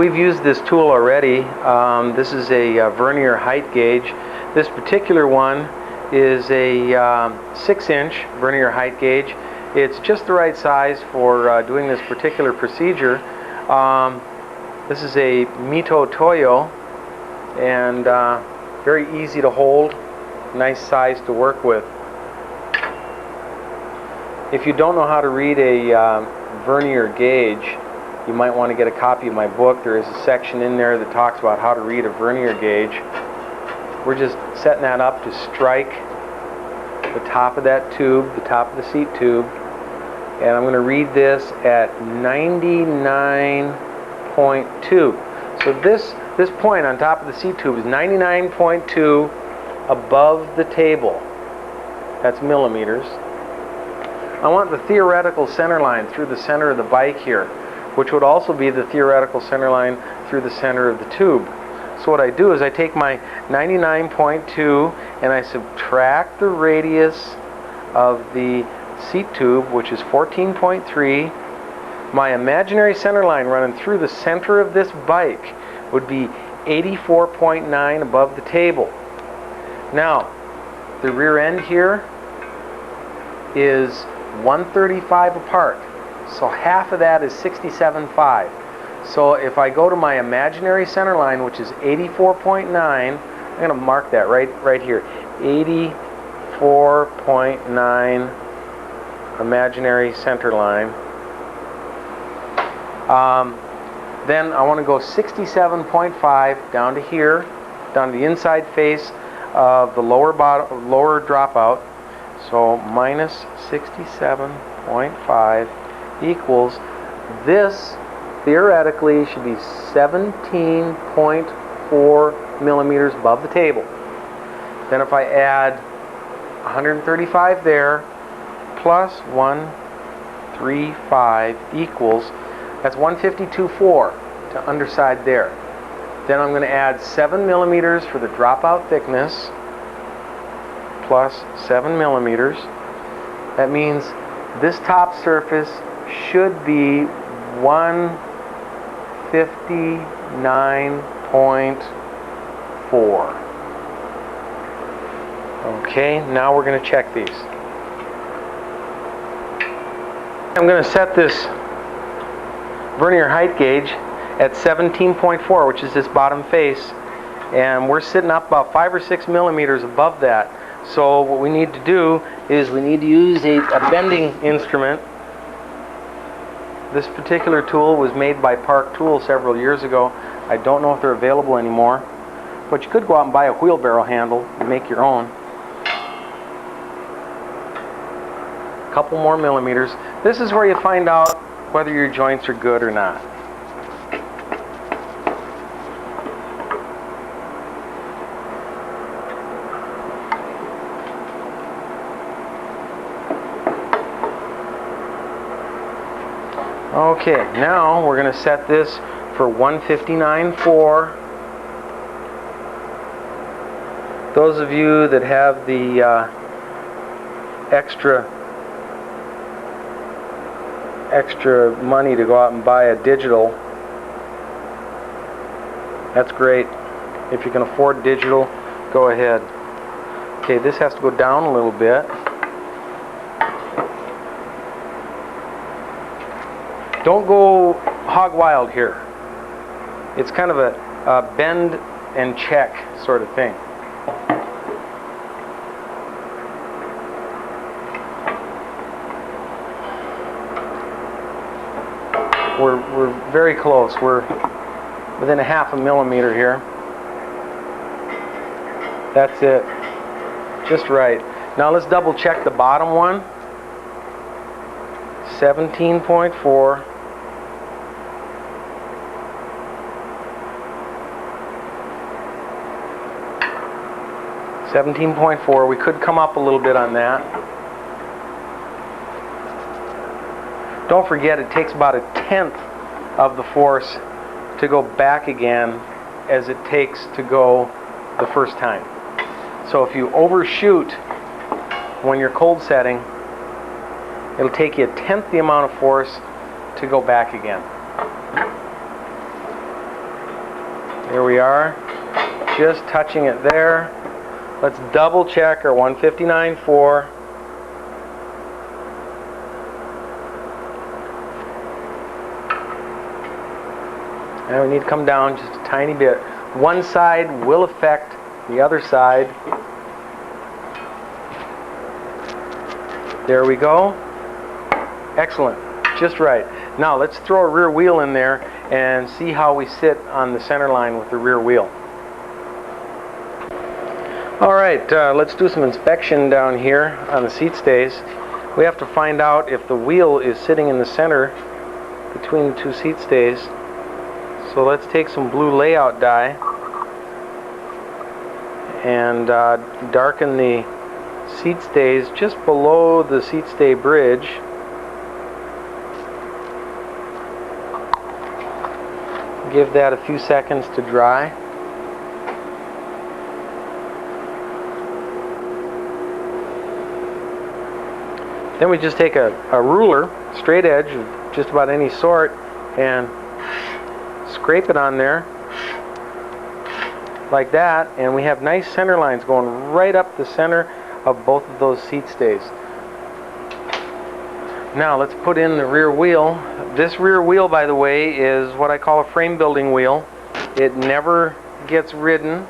We've used this tool already. This is a vernier height gauge. This particular one is a 6-inch vernier height gauge. It's just the right size for doing this particular procedure. This is a Mito Toyo, and very easy to hold, nice size to work with. If you don't know how to read a vernier gauge, you might want to get a copy of my book. There is a section in there that talks about how to read a vernier gauge. We're just setting that up to strike the top of that tube, the top of the seat tube, and I'm going to read this at 99.2. So this point on top of the seat tube is 99.2 above the table. That's millimeters. I want the theoretical center line through the center of the bike here, which would also be the theoretical center line through the center of the tube. So what I do is I take my 99.2 and I subtract the radius of the seat tube, which is 14.3. My imaginary center line running through the center of this bike would be 84.9 above the table. Now, the rear end here is 135 apart. So half of that is 67.5. So if I go to my imaginary center line, which is 84.9, I'm going to mark that right here. 84.9 imaginary center line. Then I want to go 67.5 down to here, down to the inside face of the lower dropout. So minus 67.5 equals, this theoretically should be 17.4 millimeters above the table. Then if I add 135 there plus 135 equals, that's 152.4 to underside there. Then I'm going to add 7 millimeters for the dropout thickness plus 7 millimeters. That means this top surface should be 159.4. Okay, now we're going to check these. I'm going to set this vernier height gauge at 17.4, which is this bottom face, and we're sitting up about 5 or 6 millimeters above that. So what we need to do is we need to use a bending instrument. This particular tool was made by Park Tool several years ago. I don't know if they're available anymore, but you could go out and buy a wheelbarrow handle and make your own. A couple more millimeters. This is where you find out whether your joints are good or not. Okay, now we're going to set this for 159.4. Those of you that have the extra money to go out and buy a digital, that's great. If you can afford digital, go ahead. Okay, this has to go down a little bit. Don't go hog wild here. It's kind of a bend and check sort of thing. We're very close. We're within a half a millimeter here. That's it. Just right. Now let's double check the bottom one. 17.4. 17.4. We could come up a little bit on that. Don't forget, it takes about 1/10 of the force to go back again as it takes to go the first time. So if you overshoot when you're cold setting, it'll take you 1/10 the amount of force to go back again. Here we are, just touching it there. Let's double check our 159.4. And we need to come down just a tiny bit. One side will affect the other side. There we go. Excellent. Just right. Now let's throw a rear wheel in there and see how we sit on the center line with the rear wheel. Alright, let's do some inspection down here on the seat stays. We have to find out if the wheel is sitting in the center between the two seat stays. So let's take some blue layout dye and darken the seat stays just below the seat stay bridge. Give that a few seconds to dry. Then we just take a ruler, straight edge of just about any sort, and scrape it on there like that, and we have nice center lines going right up the center of both of those seat stays. Now let's put in the rear wheel. This rear wheel, by the way, is what I call a frame building wheel. It never gets ridden.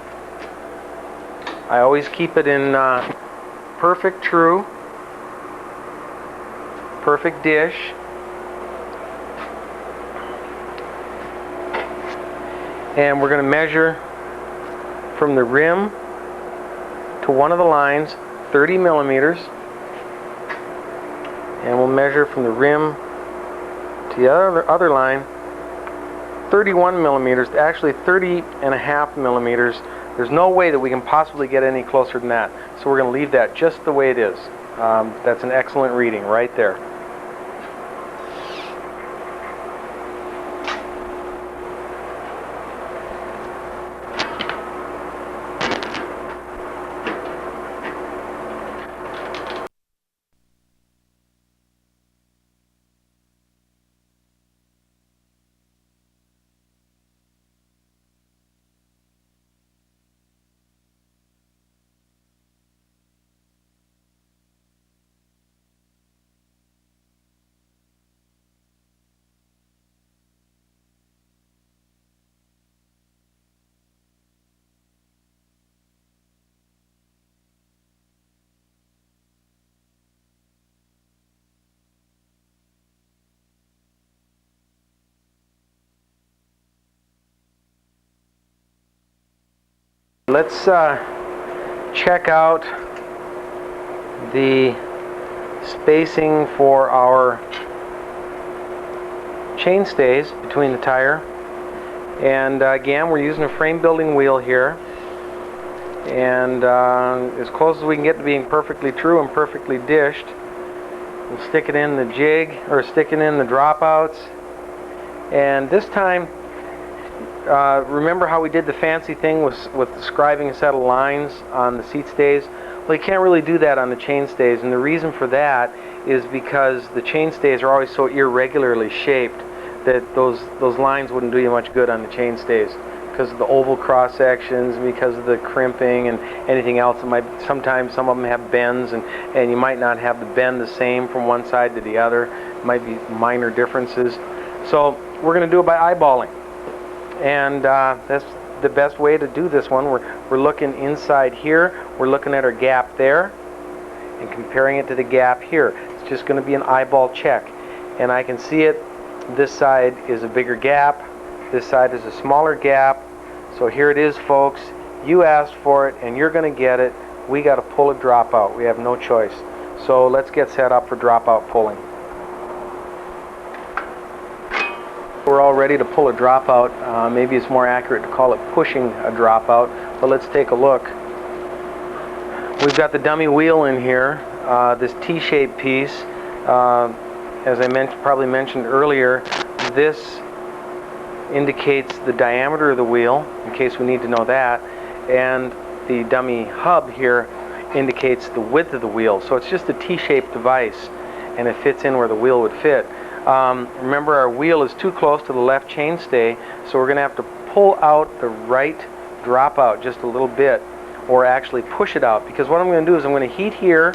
I always keep it in perfect true, perfect dish. And we're going to measure from the rim to one of the lines 30 millimeters. And we'll measure from the rim to the other line 31 millimeters, actually 30.5 millimeters. There's no way that we can possibly get any closer than that. So we're going to leave that just the way it is. That's an excellent reading right there. Let's check out the spacing for our chain stays between the tire. And again, we're using a frame building wheel here. And as close as we can get to being perfectly true and perfectly dished, we'll stick it in the jig, or stick it in the dropouts. And this time, remember how we did the fancy thing with describing a set of lines on the seat stays? Well, you can't really do that on the chain stays, and the reason for that is because the chain stays are always so irregularly shaped that those lines wouldn't do you much good on the chain stays because of the oval cross sections, because of the crimping and anything else. Sometimes some of them have bends, and you might not have the bend the same from one side to the other. It might be minor differences. So we're going to do it by eyeballing. And that's the best way to do this one. We're looking inside here, we're looking at our gap there, and comparing it to the gap here. It's just going to be an eyeball check. And I can see it, this side is a bigger gap, this side is a smaller gap. So here it is, folks. You asked for it, and you're going to get it. We got to pull a dropout. We have no choice. So let's get set up for dropout pulling. We're all ready to pull a dropout. Maybe it's more accurate to call it pushing a dropout, but let's take a look. We've got the dummy wheel in here, this T-shaped piece. As I probably mentioned earlier, this indicates the diameter of the wheel, in case we need to know that, and the dummy hub here indicates the width of the wheel. So it's just a T-shaped device, and it fits in where the wheel would fit. Remember, our wheel is too close to the left chainstay, so we're going to have to pull out the right dropout just a little bit, or actually push it out, because what I'm going to do is I'm going to heat here,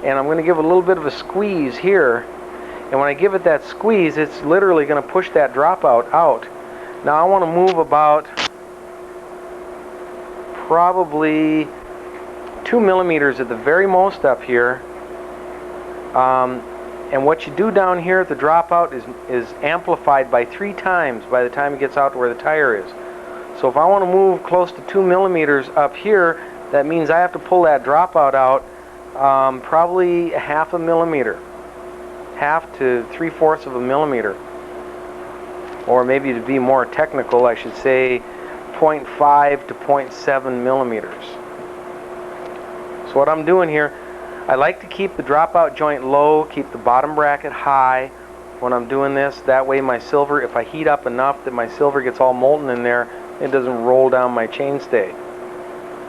and I'm going to give a little bit of a squeeze here, and when I give it that squeeze, it's literally going to push that dropout out. Now I want to move about probably 2 millimeters at the very most up here. And what you do down here at the dropout is amplified by 3 times by the time it gets out to where the tire is. So if I want to move close to 2 millimeters up here, that means I have to pull that dropout out probably 1/2 millimeter, 1/2 to 3/4 of a millimeter. Or maybe to be more technical, I should say 0.5 to 0.7 millimeters. So what I'm doing here, I like to keep the dropout joint low, keep the bottom bracket high when I'm doing this. That way my silver, if I heat up enough that my silver gets all molten in there, it doesn't roll down my chainstay.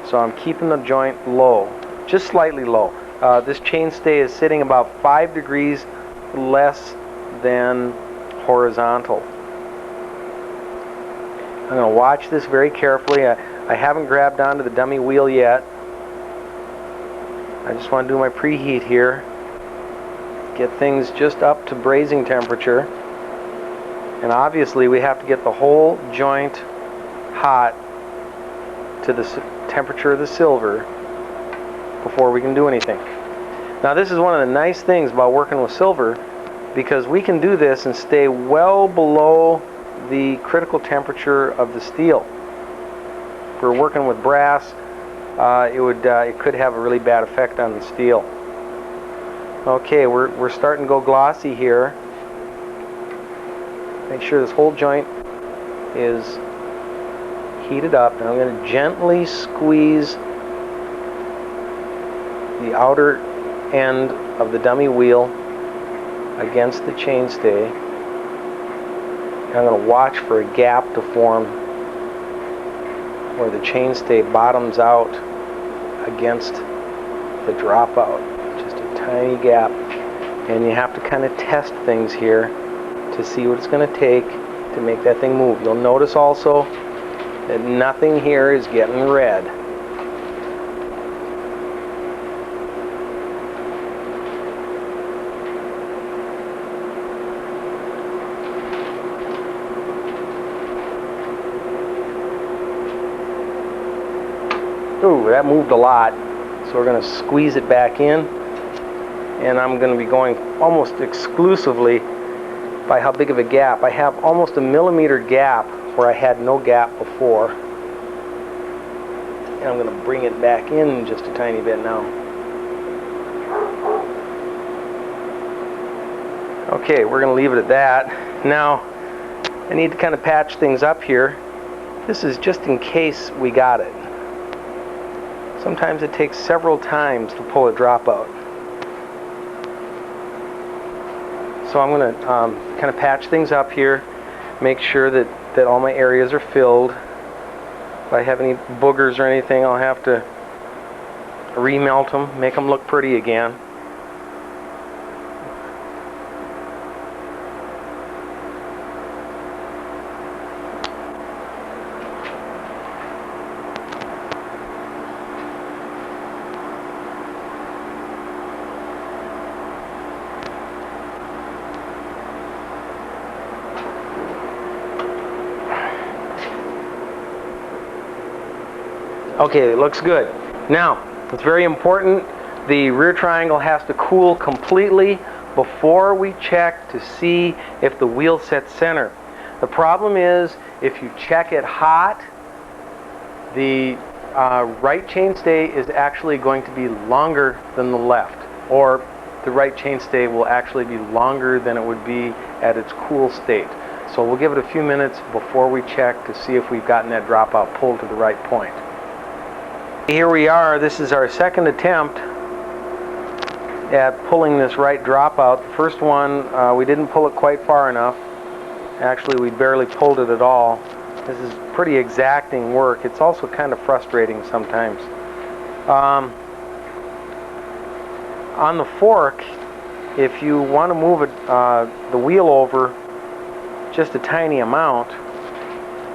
So I'm keeping the joint low, just slightly low. This chainstay is sitting about 5 degrees less than horizontal. I'm going to watch this very carefully. I haven't grabbed onto the dummy wheel yet. I just want to do my preheat here. Get things just up to brazing temperature. And obviously we have to get the whole joint hot to the temperature of the silver before we can do anything. Now this is one of the nice things about working with silver, because we can do this and stay well below the critical temperature of the steel. If we're working with brass, it could have a really bad effect on the steel. Okay, we're starting to go glossy here. Make sure this whole joint is heated up, and I'm going to gently squeeze the outer end of the dummy wheel against the chainstay. I'm going to watch for a gap to form where the chainstay bottoms out against the dropout. Just a tiny gap. And you have to kind of test things here to see what it's going to take to make that thing move. You'll notice also that nothing here is getting red. Ooh, that moved a lot. So we're going to squeeze it back in. And I'm going to be going almost exclusively by how big of a gap. I have almost a millimeter gap where I had no gap before. And I'm going to bring it back in just a tiny bit now. Okay, we're going to leave it at that. Now, I need to kind of patch things up here. This is just in case we got it. Sometimes it takes several times to pull a dropout. So I'm going to kind of patch things up here, make sure that all my areas are filled. If I have any boogers or anything, I'll have to remelt them, make them look pretty again. Okay, it looks good. Now, it's very important, the rear triangle has to cool completely before we check to see if the wheel sets center. The problem is, if you check it hot, the right chainstay is actually going to be longer than the left, or the right chainstay will actually be longer than it would be at its cool state. So we'll give it a few minutes before we check to see if we've gotten that dropout pulled to the right point. Here we are. This is our second attempt at pulling this right dropout. The first one, we didn't pull it quite far enough. Actually, we barely pulled it at all. This is pretty exacting work. It's also kind of frustrating sometimes. On the fork, if you want to move the wheel over just a tiny amount,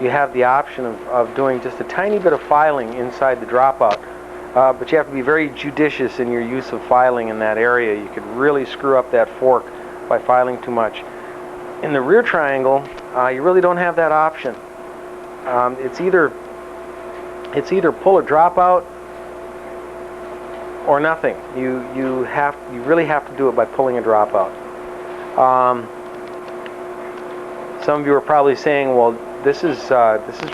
you have the option of doing just a tiny bit of filing inside the dropout. But you have to be very judicious in your use of filing in that area. You could really screw up that fork by filing too much. In the rear triangle, you really don't have that option. It's either pull a dropout or nothing. You really have to do it by pulling a dropout. Some of you are probably saying, well, this is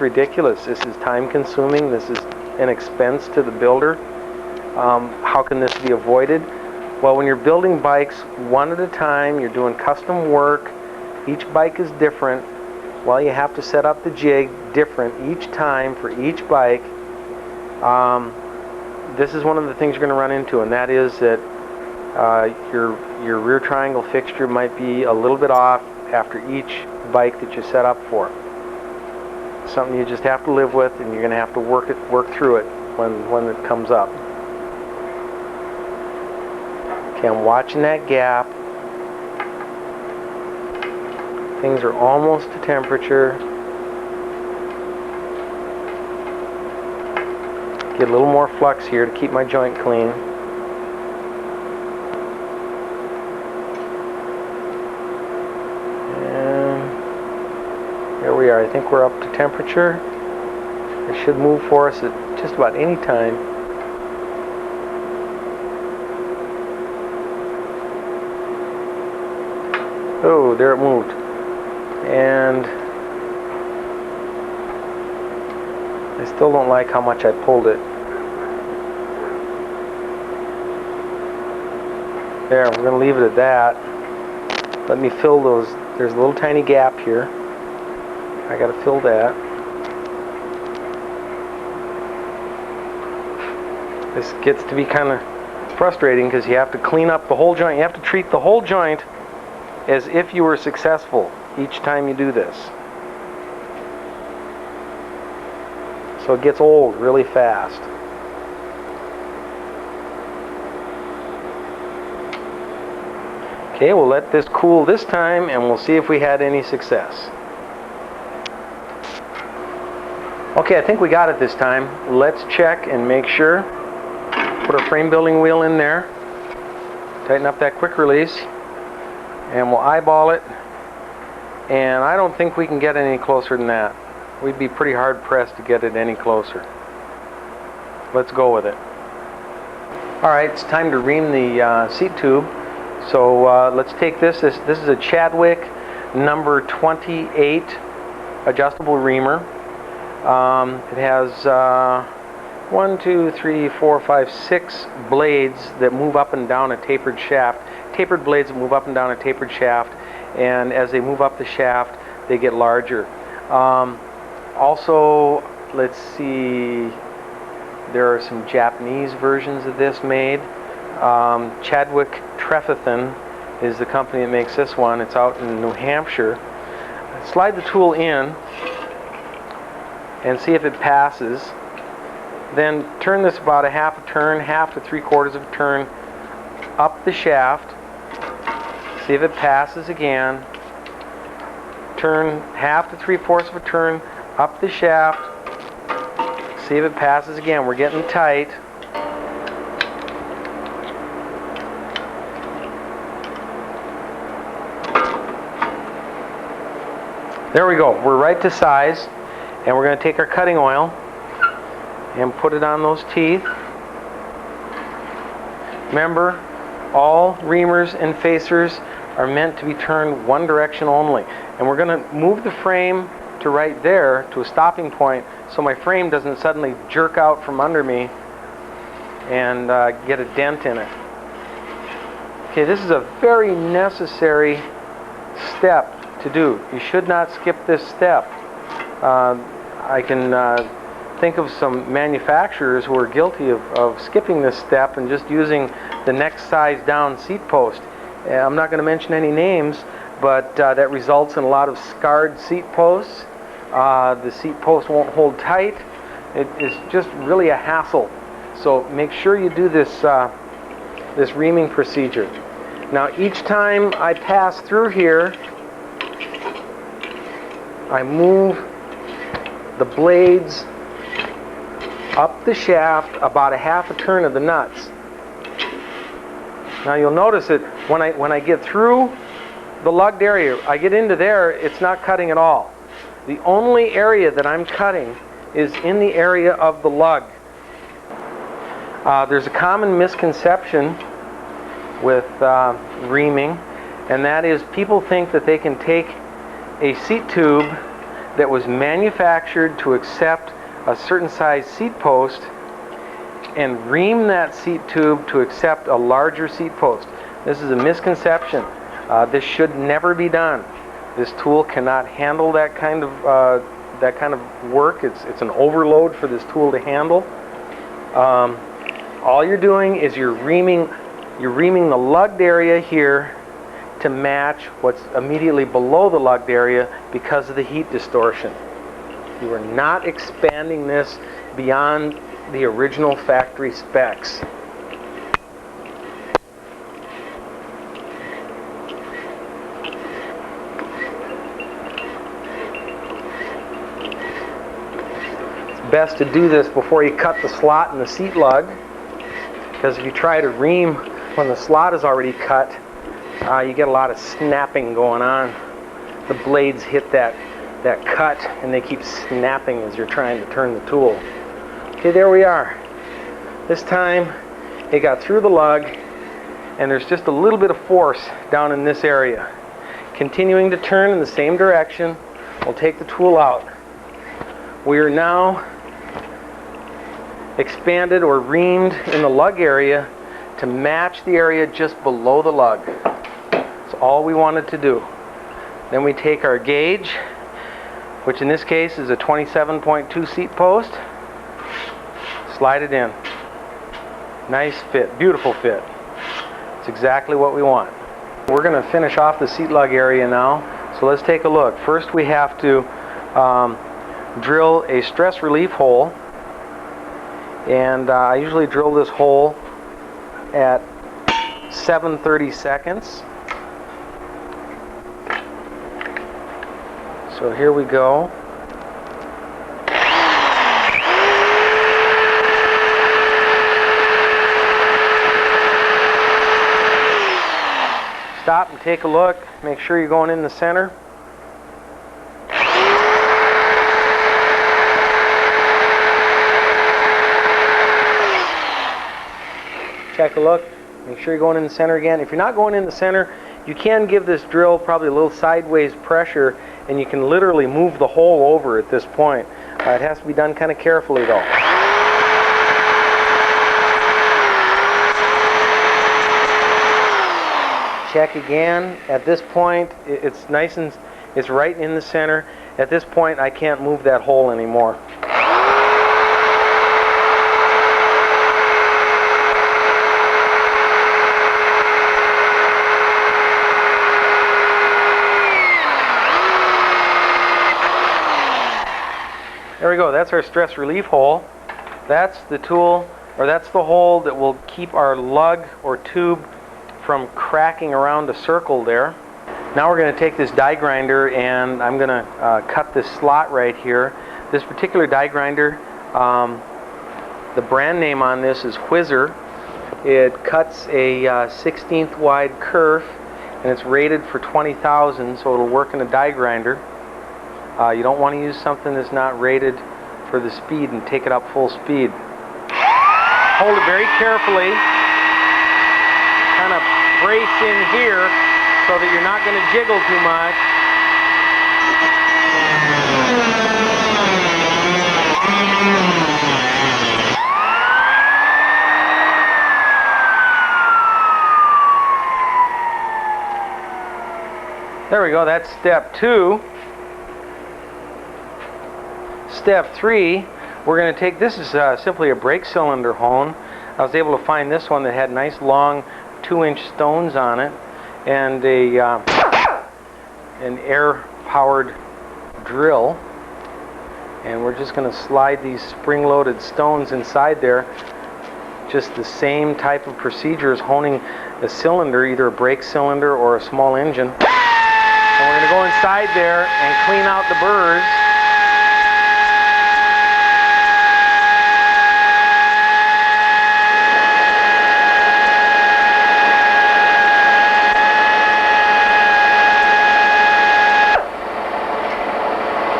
ridiculous. This is time consuming. This is an expense to the builder. How can this be avoided? Well, when you're building bikes one at a time, you're doing custom work, each bike is different. Well, you have to set up the jig different each time for each bike. This is one of the things you're going to run into, and that is that your rear triangle fixture might be a little bit off after each bike that you set up for. Something you just have to live with, and you're going to have to work through it when it comes up. Okay, I'm watching that gap. Things are almost to temperature. Get a little more flux here to keep my joint clean. And there we are. I think we're up to temperature. It should move for us at just about any time. Oh, there it moved. And I still don't like how much I pulled it. There, we're going to leave it at that. Let me fill those. There's a little tiny gap here. I got to fill that. This gets to be kind of frustrating because you have to clean up the whole joint. You have to treat the whole joint as if you were successful each time you do this. So it gets old really fast. Okay, we'll let this cool this time and we'll see if we had any success. Okay, I think we got it this time. Let's check and make sure. Put our frame building wheel in there. Tighten up that quick release. And we'll eyeball it. And I don't think we can get any closer than that. We'd be pretty hard pressed to get it any closer. Let's go with it. Alright, it's time to ream the seat tube. So let's take this. This is a Chadwick number 28 adjustable reamer. It has 1, 2, 3, 4, 5, 6 blades that move up and down a tapered shaft. Tapered blades that move up and down a tapered shaft, and as they move up the shaft, they get larger. Also, let's see, there are some Japanese versions of this made. Chadwick Trefethen is the company that makes this one. It's out in New Hampshire. Slide the tool in and see if it passes. Then turn this about a half a turn, half to 3/4 of a turn up the shaft. See if it passes again. Turn half to 3/4 of a turn up the shaft. See if it passes again. We're getting tight. There we go. We're right to size. And we're going to take our cutting oil and put it on those teeth. Remember, all reamers and facers are meant to be turned one direction only. And we're going to move the frame to right there to a stopping point so my frame doesn't suddenly jerk out from under me and get a dent in it. Okay, this is a very necessary step to do. You should not skip this step. I can think of some manufacturers who are guilty of skipping this step and just using the next size down seat post. I'm not going to mention any names, but that results in a lot of scarred seat posts. The seat post won't hold tight. It is just really a hassle. So make sure you do this, this reaming procedure. Now each time I pass through here, I move the blades up the shaft about a half a turn of the nuts. Now you'll notice that when I get through the lugged area, I get into there, it's not cutting at all. The only area that I'm cutting is in the area of the lug. There's a common misconception with reaming, and that is people think that they can take a seat tube that was manufactured to accept a certain size seat post and ream that seat tube to accept a larger seat post. This is a misconception. This should never be done. This tool cannot handle that kind of work. It's an overload for this tool to handle. All you're doing is you're reaming the lugged area here to match what's immediately below the lugged area because of the heat distortion. You are not expanding this beyond the original factory specs. It's best to do this before you cut the slot in the seat lug, because if you try to ream when the slot is already cut, you get a lot of snapping going on. The blades hit that cut and they keep snapping as you're trying to turn the tool. Okay, there we are. This time it got through the lug and there's just a little bit of force down in this area. Continuing to turn in the same direction, we'll take the tool out. We are now expanded or reamed in the lug area to match the area just below the lug. That's all we wanted to do. Then we take our gauge, which in this case is a 27.2 seat post, slide it in. Nice fit, beautiful fit. It's exactly what we want. We're going to finish off the seat lug area now, so let's take a look. First we have to drill a stress relief hole, and I usually drill this hole at 7/30 seconds. So here we go. Stop and take a look. Make sure you're going in the center. Check a look. Make sure you're going in the center again. If you're not going in the center, you can give this drill probably a little sideways pressure, and you can literally move the hole over at this point. It has to be done kind of carefully though. Check again. At this point, it's nice and it's right in the center. At this point, I can't move that hole anymore. There we go. That's our stress relief hole. That's the tool, or that's the hole that will keep our lug or tube from cracking around a circle there. Now we're going to take this die grinder and I'm going to cut this slot right here. This particular die grinder, the brand name on this is Whizzer. It cuts a 16th wide kerf, and it's rated for 20,000, so it'll work in a die grinder. You don't want to use something that's not rated for the speed and take it up full speed. Hold it very carefully. Kind of brace in here so that you're not going to jiggle too much. There we go. That's step 2. Step 3, we're going to take, this is simply a brake cylinder hone. I was able to find this one that had nice long 2-inch stones on it, and an air-powered drill, and we're just going to slide these spring-loaded stones inside there. Just the same type of procedure as honing a cylinder, either a brake cylinder or a small engine. And we're going to go inside there and clean out the burrs.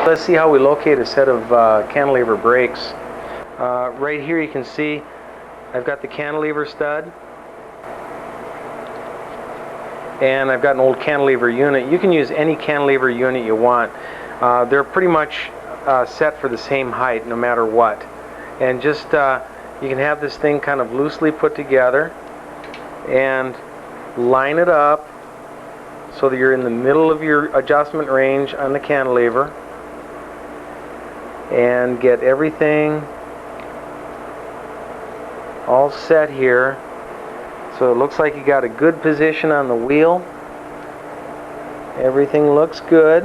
Let's see how we locate a set of cantilever brakes. Right here you can see I've got the cantilever stud and I've got an old cantilever unit. You can use any cantilever unit you want. They're pretty much set for the same height no matter what. And just you can have this thing kind of loosely put together and line it up so that you're in the middle of your adjustment range on the cantilever, and get everything all set here so it looks like you got a good position on the wheel. Everything looks good,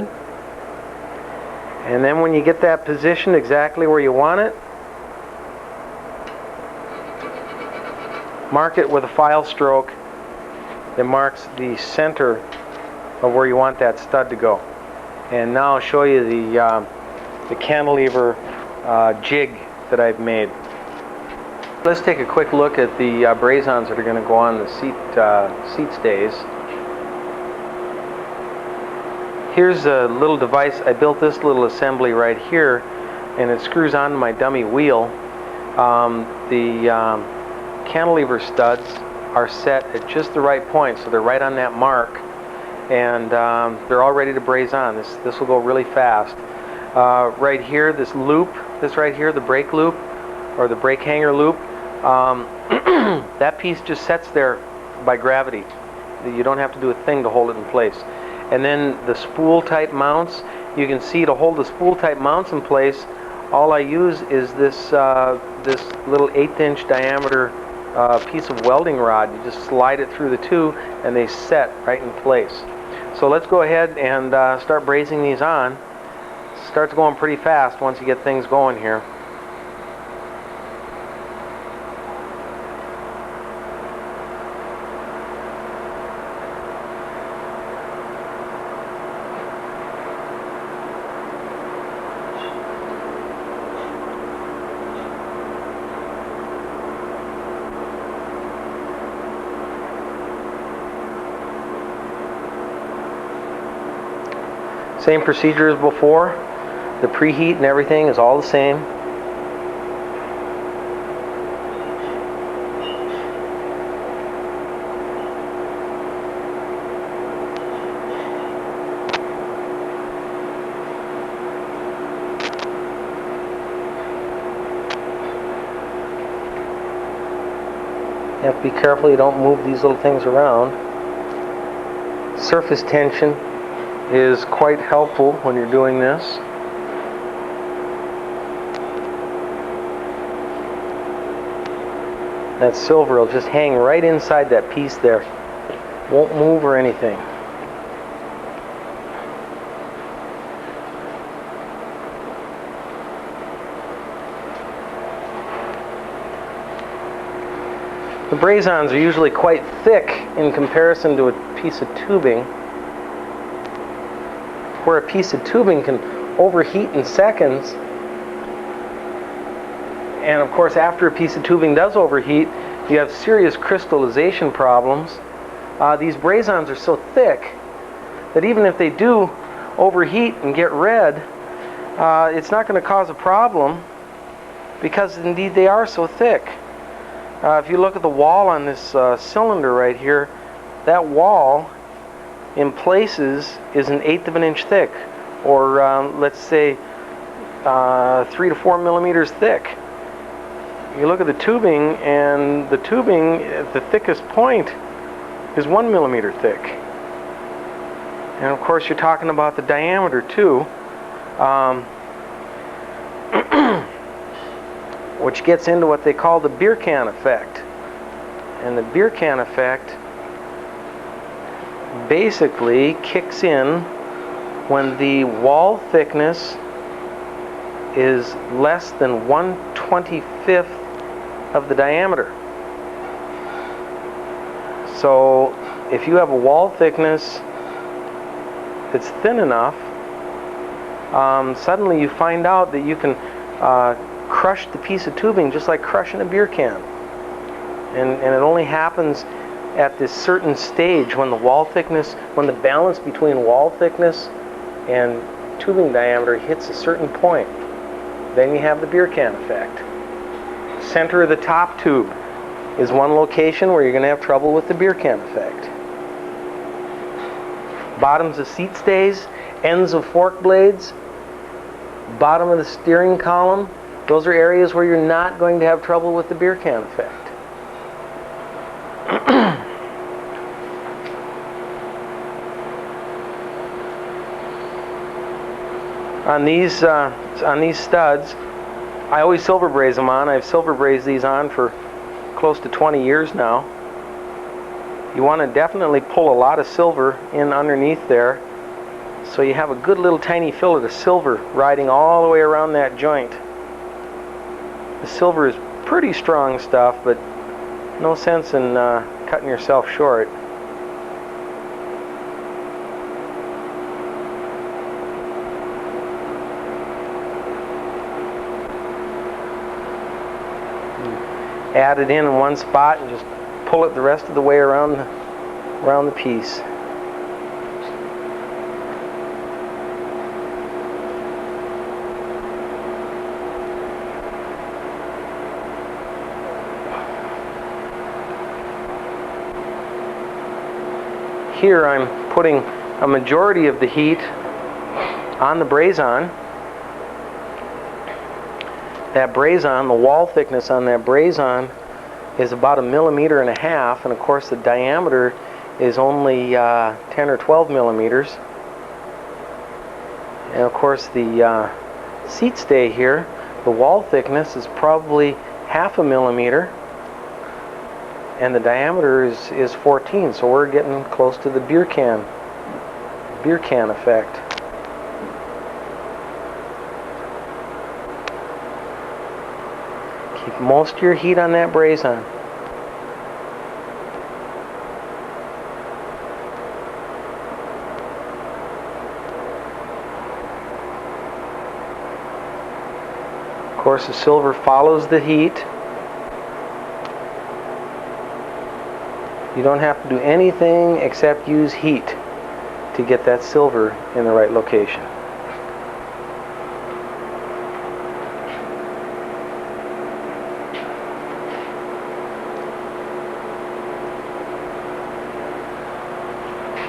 and then when you get that position exactly where you want it, mark it with a file stroke that marks the center of where you want that stud to go. And now I'll show you the cantilever jig that I've made. Let's take a quick look at the brazons that are going to go on the seat stays. Here's a little device. I built this little assembly right here, and it screws onto my dummy wheel. The cantilever studs are set at just the right point, so they're right on that mark, and they're all ready to braze on. This will go really fast. Right here, this loop, this right here, the brake loop, or the brake hanger loop, that piece just sets there by gravity. You don't have to do a thing to hold it in place. And then the spool type mounts, you can see to hold the spool type mounts in place, all I use is this little 1/8" diameter piece of welding rod. You just slide it through the two and they set right in place. So let's go ahead and start brazing these on. Starts going pretty fast once you get things going here. Same procedure as before. The preheat and everything is all the same. You have to be careful you don't move these little things around. Surface tension is quite helpful when you're doing this. That silver will just hang right inside that piece there. Won't move or anything. The brazons are usually quite thick in comparison to a piece of tubing, where a piece of tubing can overheat in seconds. And of course, after a piece of tubing does overheat, you have serious crystallization problems. These brazons are so thick that even if they do overheat and get red, it's not going to cause a problem, because indeed they are so thick. If you look at the wall on this cylinder right here, that wall in places is 1/8 inch thick, or let's say 3 to 4 millimeters thick. You look at the tubing, and the tubing at the thickest point is 1 millimeter thick. And of course you're talking about the diameter too, which gets into what they call the beer can effect. And the beer can effect basically kicks in when the wall thickness is less than 1/25 of the diameter. So if you have a wall thickness that's thin enough, suddenly you find out that you can crush the piece of tubing just like crushing a beer can. And it only happens at this certain stage when the wall thickness, when the balance between wall thickness and tubing diameter hits a certain point, then you have the beer can effect. Center of the top tube is one location where you're going to have trouble with the beer can effect. Bottoms of seat stays, ends of fork blades, bottom of the steering column, those are areas where you're not going to have trouble with the beer can effect. On these studs, I always silver braze them on. I've silver brazed these on for close to 20 years now. You want to definitely pull a lot of silver in underneath there, so you have a good little tiny fillet of silver riding all the way around that joint. The silver is pretty strong stuff, but no sense in cutting yourself short. Add it in one spot and just pull it the rest of the way around the piece. Here I'm putting a majority of the heat on the braze-on. That braze-on, the wall thickness on that braze-on is about 1.5 millimeters, and of course the diameter is only 10 or 12 millimeters. And of course the seat stay here, the wall thickness is probably 0.5 millimeter, and the diameter is 14, so we're getting close to the beer can effect. Keep most of your heat on that braze-on. Of course, the silver follows the heat. You don't have to do anything except use heat to get that silver in the right location.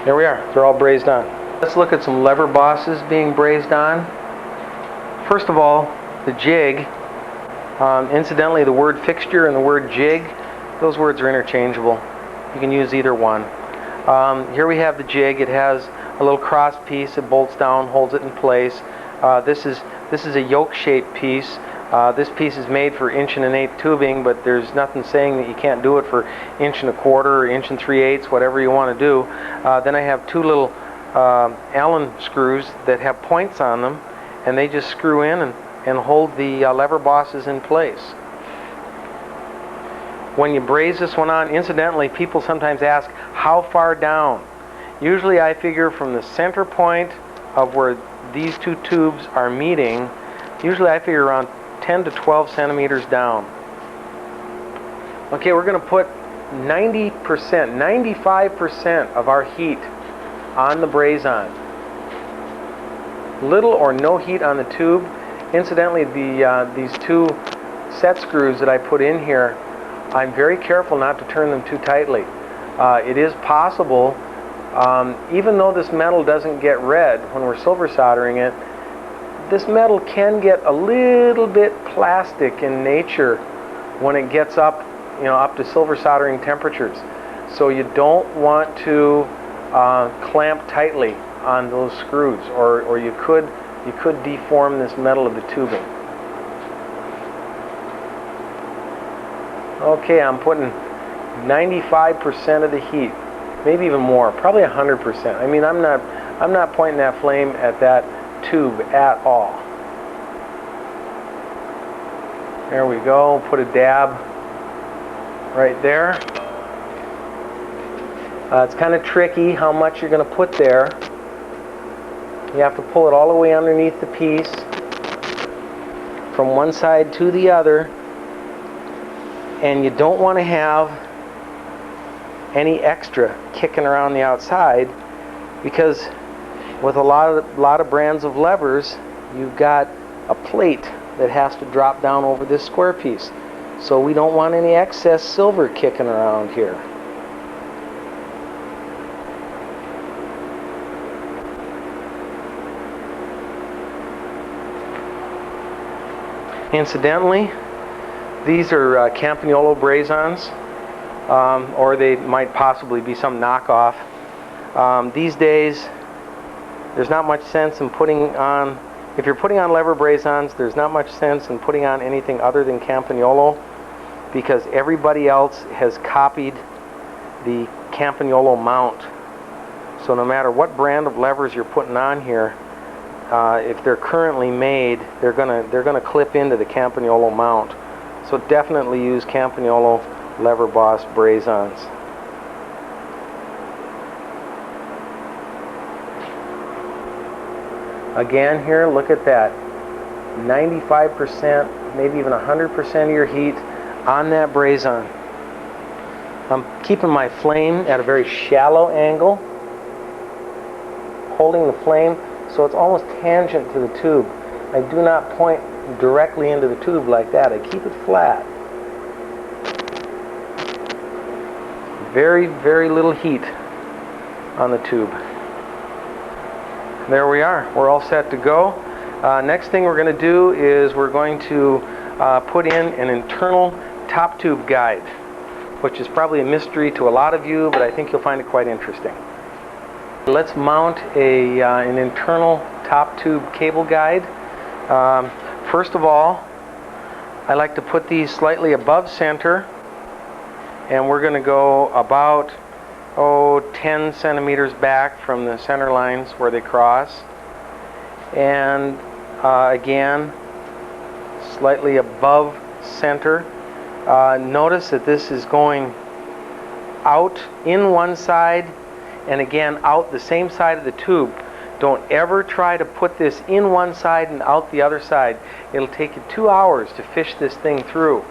There we are. They're all brazed on. Let's look at some lever bosses being brazed on. First of all, the jig. Incidentally, the word fixture and the word jig, those words are interchangeable. You can use either one. Here we have the jig. It has a little cross piece. It bolts down, holds it in place. This is a yoke-shaped piece. This piece is made for 1 1/8" tubing, but there's nothing saying that you can't do it for 1 1/4" or 1 3/8", whatever you want to do. Then I have two little Allen screws that have points on them, and they just screw in and hold the lever bosses in place. When you braze this one on, incidentally, people sometimes ask, how far down? Usually I figure from the center point of where these two tubes are meeting, usually I figure around 10 to 12 centimeters down. Okay, we're going to put 90%, 95% of our heat on the braze-on. Little or no heat on the tube. Incidentally, these two set screws that I put in here, I'm very careful not to turn them too tightly. It is possible, even though this metal doesn't get red when we're silver soldering it, this metal can get a little bit plastic in nature when it gets up, up to silver soldering temperatures. So you don't want to clamp tightly on those screws, or you could deform this metal of the tubing. Okay, I'm putting 95% of the heat, maybe even more, probably 100%. I mean, I'm not pointing that flame at that tube at all. There we go. Put a dab right there. It's kind of tricky how much you're going to put there. You have to pull it all the way underneath the piece from one side to the other, and you don't want to have any extra kicking around the outside, because with a lot of brands of levers, you've got a plate that has to drop down over this square piece. So we don't want any excess silver kicking around here. Incidentally, these are Campagnolo brazons, or they might possibly be some knockoff. These days, there's not much sense in putting on, if you're putting on lever brazons, there's not much sense in putting on anything other than Campagnolo, because everybody else has copied the Campagnolo mount. So no matter what brand of levers you're putting on here, if they're currently made, they're gonna clip into the Campagnolo mount. So definitely use Campagnolo lever boss brazons. Again here, look at that. 95%, maybe even 100% of your heat on that brazon. I'm keeping my flame at a very shallow angle, holding the flame so it's almost tangent to the tube. I do not point directly into the tube like that. I keep it flat. Very, very little heat on the tube. There we are. We're all set to go. Next thing we're going to do is we're going to put in an internal top tube guide, which is probably a mystery to a lot of you, but I think you'll find it quite interesting. Let's mount an internal top tube cable guide. First of all, I like to put these slightly above center, and we're going to go about 10 centimeters back from the center lines where they cross, and again slightly above center. Notice that this is going out in one side and again out the same side of the tube. Don't ever try to put this in one side and out the other side. It'll take you 2 hours to fish this thing through.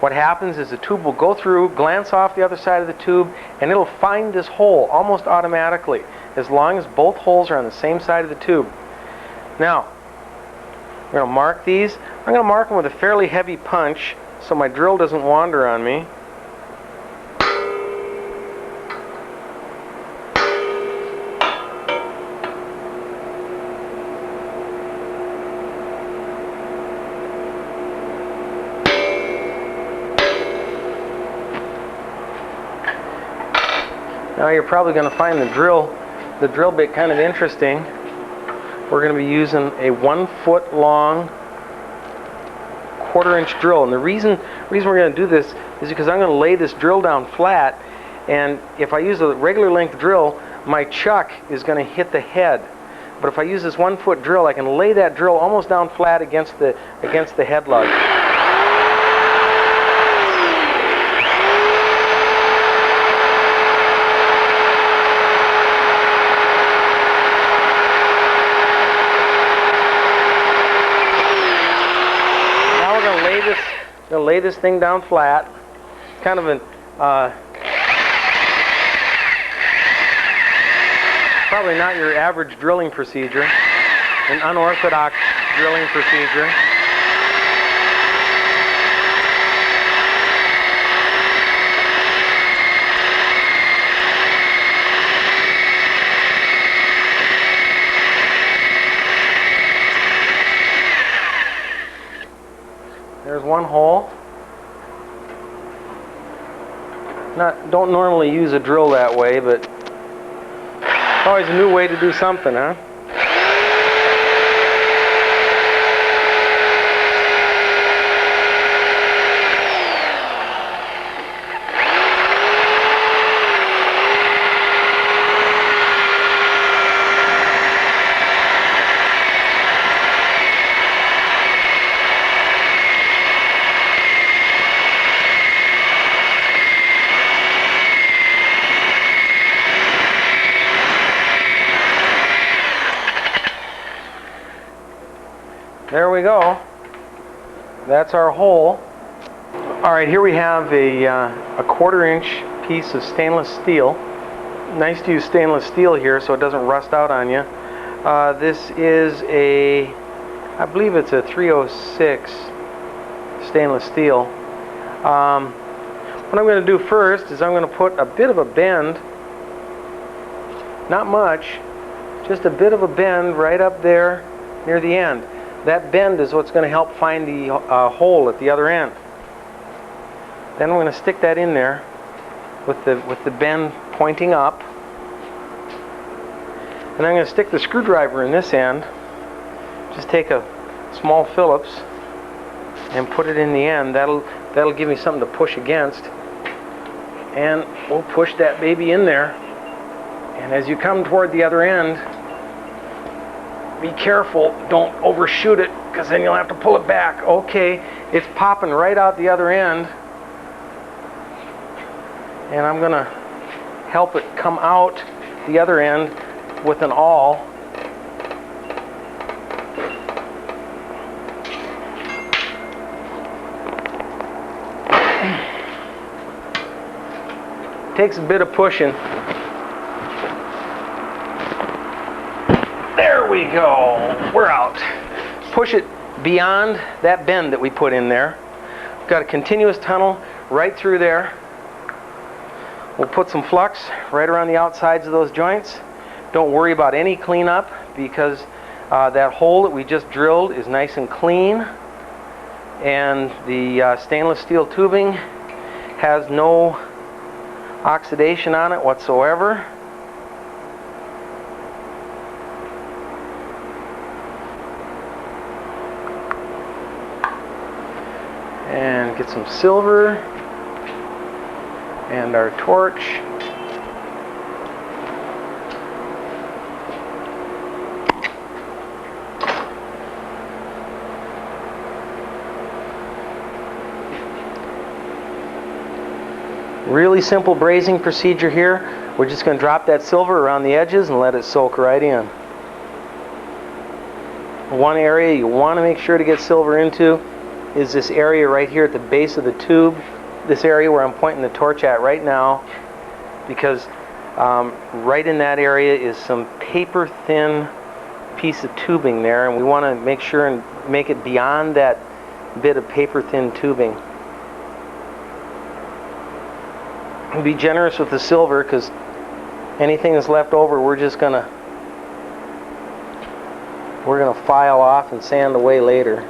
What happens is the tube will go through, glance off the other side of the tube, and it'll find this hole almost automatically, as long as both holes are on the same side of the tube. Now, I'm going to mark these. I'm going to mark them with a fairly heavy punch so my drill doesn't wander on me. Now you're probably going to find the drill bit kind of interesting. We're going to be using a 1 foot long 1/4 inch drill, and the reason we're going to do this is because I'm going to lay this drill down flat, and if I use a regular length drill, my chuck is going to hit the head. But if I use this 1 foot drill, I can lay that drill almost down flat against the head lug. Going to lay this thing down flat. Kind of an probably not your average drilling procedure, an unorthodox drilling procedure. There's one hole. Don't normally use a drill that way, but always a new way to do something, huh? There we go. That's our hole. All right, here we have a 1/4 inch piece of stainless steel. Nice to use stainless steel here so it doesn't rust out on you. This is I believe it's a 306 stainless steel. What I'm going to do first is I'm going to put a bit of a bend, not much, just a bit of a bend right up there near the end. That bend is what's going to help find the hole at the other end. Then I'm going to stick that in there with the bend pointing up. And I'm going to stick the screwdriver in this end. Just take a small Phillips and put it in the end. That'll give me something to push against. And we'll push that baby in there. And as you come toward the other end, be careful, don't overshoot it, because then you'll have to pull it back. Okay, it's popping right out the other end. And I'm going to help it come out the other end with an awl. Takes a bit of pushing. There we go. We're out. Push it beyond that bend that we put in there. We've got a continuous tunnel right through there. We'll put some flux right around the outsides of those joints. Don't worry about any cleanup because that hole that we just drilled is nice and clean, and the stainless steel tubing has no oxidation on it whatsoever. And get some silver and our torch. Really simple brazing procedure here. We're just going to drop that silver around the edges and let it soak right in. One area you want to make sure to get silver into is this area right here at the base of the tube. This area where I'm pointing the torch at right now, because right in that area is some paper thin piece of tubing there, and we want to make sure and make it beyond that bit of paper thin tubing. Be generous with the silver, because anything that's left over we're gonna file off and sand away later.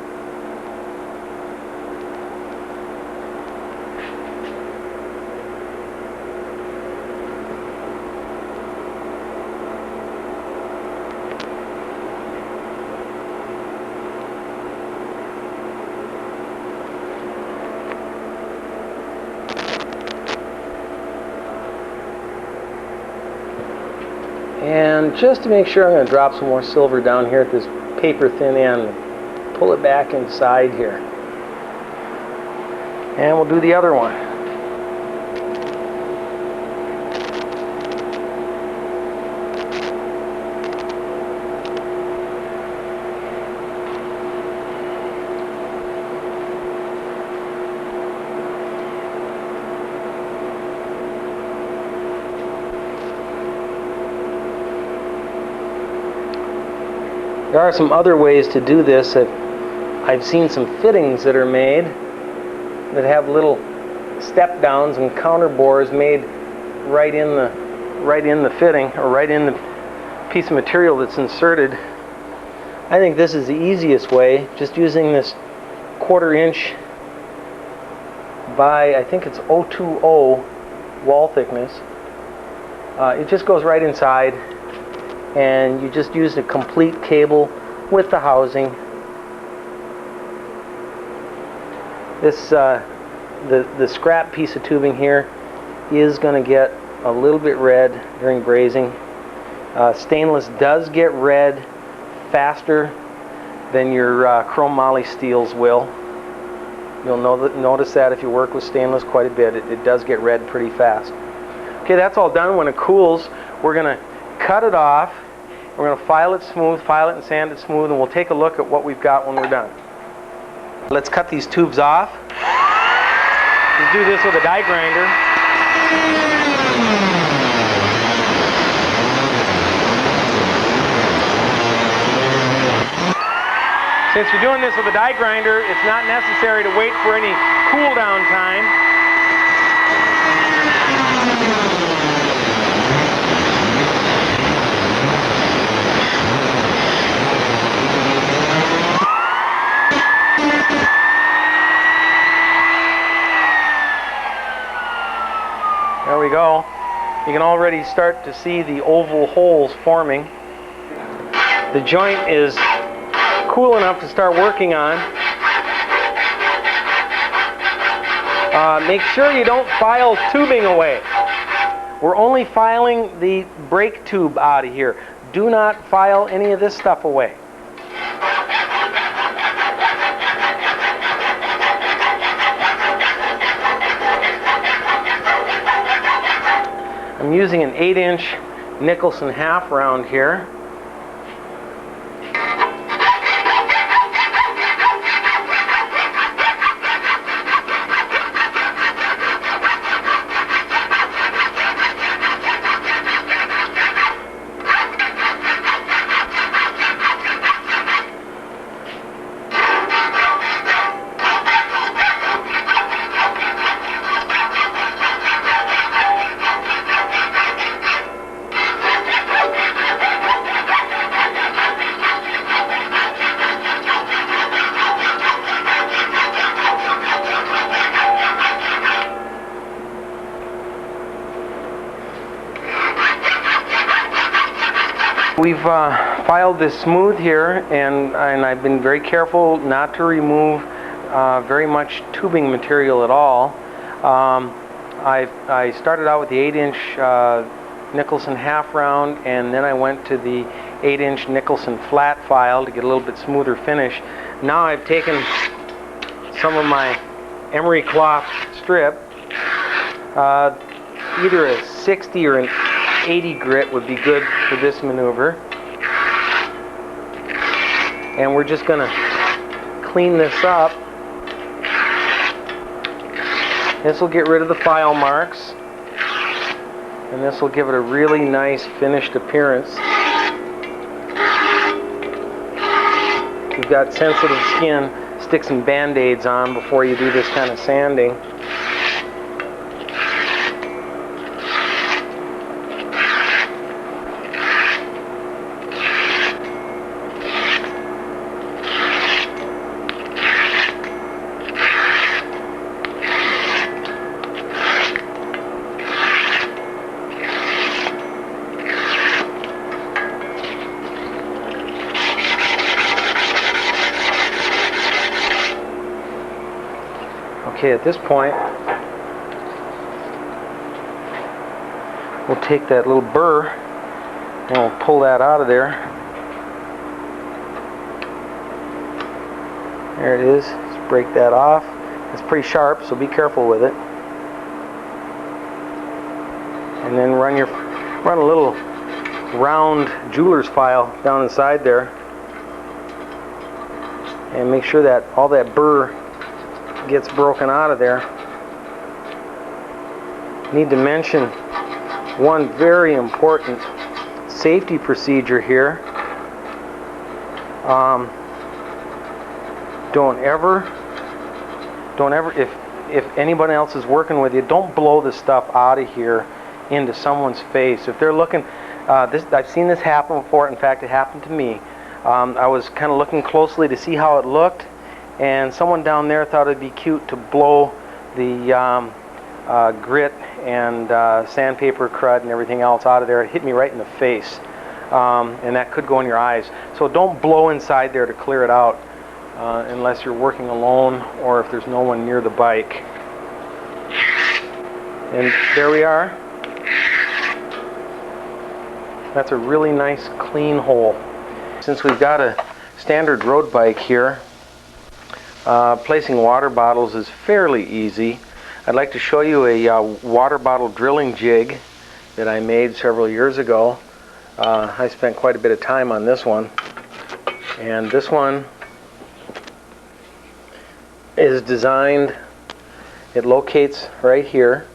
And just to make sure, I'm going to drop some more silver down here at this paper thin end. Pull it back inside here. And we'll do the other one. There are some other ways to do this. I've seen some fittings that are made that have little step downs and counter bores made right in the fitting, or right in the piece of material that's inserted. I think this is the easiest way, just using this 1/4 inch by, I think it's 020 wall thickness. It just goes right inside, and you just use a complete cable with the housing. This the scrap piece of tubing here is going to get a little bit red during brazing. Stainless does get red faster than your chrome moly steels will. You'll notice that if you work with stainless quite a bit. It does get red pretty fast. Okay, that's all done. When it cools, we're going to cut it off. We're going to file it and sand it smooth, and we'll take a look at what we've got when we're done. Let's cut these tubes off. We'll do this with a die grinder. Since you're doing this with a die grinder, it's not necessary to wait for any cool down time. There we go. You can already start to see the oval holes forming. The joint is cool enough to start working on. Make sure you don't file tubing away. We're only filing the brake tube out of here. Do not file any of this stuff away. I'm using an 8-inch Nicholson half round here. We've filed this smooth here, and I've been very careful not to remove very much tubing material at all. I started out with the 8-inch Nicholson half round, and then I went to the 8-inch Nicholson flat file to get a little bit smoother finish. Now I've taken some of my emery cloth strip, either a 60 or an 80 grit would be good for this maneuver. And we're just going to clean this up. This will get rid of the file marks, and this will give it a really nice finished appearance. If you've got sensitive skin, stick some band-aids on before you do this kind of sanding. Okay, at this point, we'll take that little burr and we'll pull that out of there. There it is. Let's break that off. It's pretty sharp, so be careful with it. And then run a little round jeweler's file down inside there, and make sure that all that burr gets broken out of there. Need to mention one very important safety procedure here. Don't ever, if anybody else is working with you, don't blow the stuff out of here into someone's face. If they're looking, I've seen this happen before. In fact, it happened to me. I was kind of looking closely to see how it looked, and someone down there thought it'd be cute to blow the grit and sandpaper crud and everything else out of there. It hit me right in the face, and that could go in your eyes. So don't blow inside there to clear it out unless you're working alone or if there's no one near the bike. And there we are. That's a really nice clean hole. Since we've got a standard road bike here, placing water bottles is fairly easy. I'd like to show you a water bottle drilling jig that I made several years ago. I spent quite a bit of time on this one, and this one is designed, it locates right here,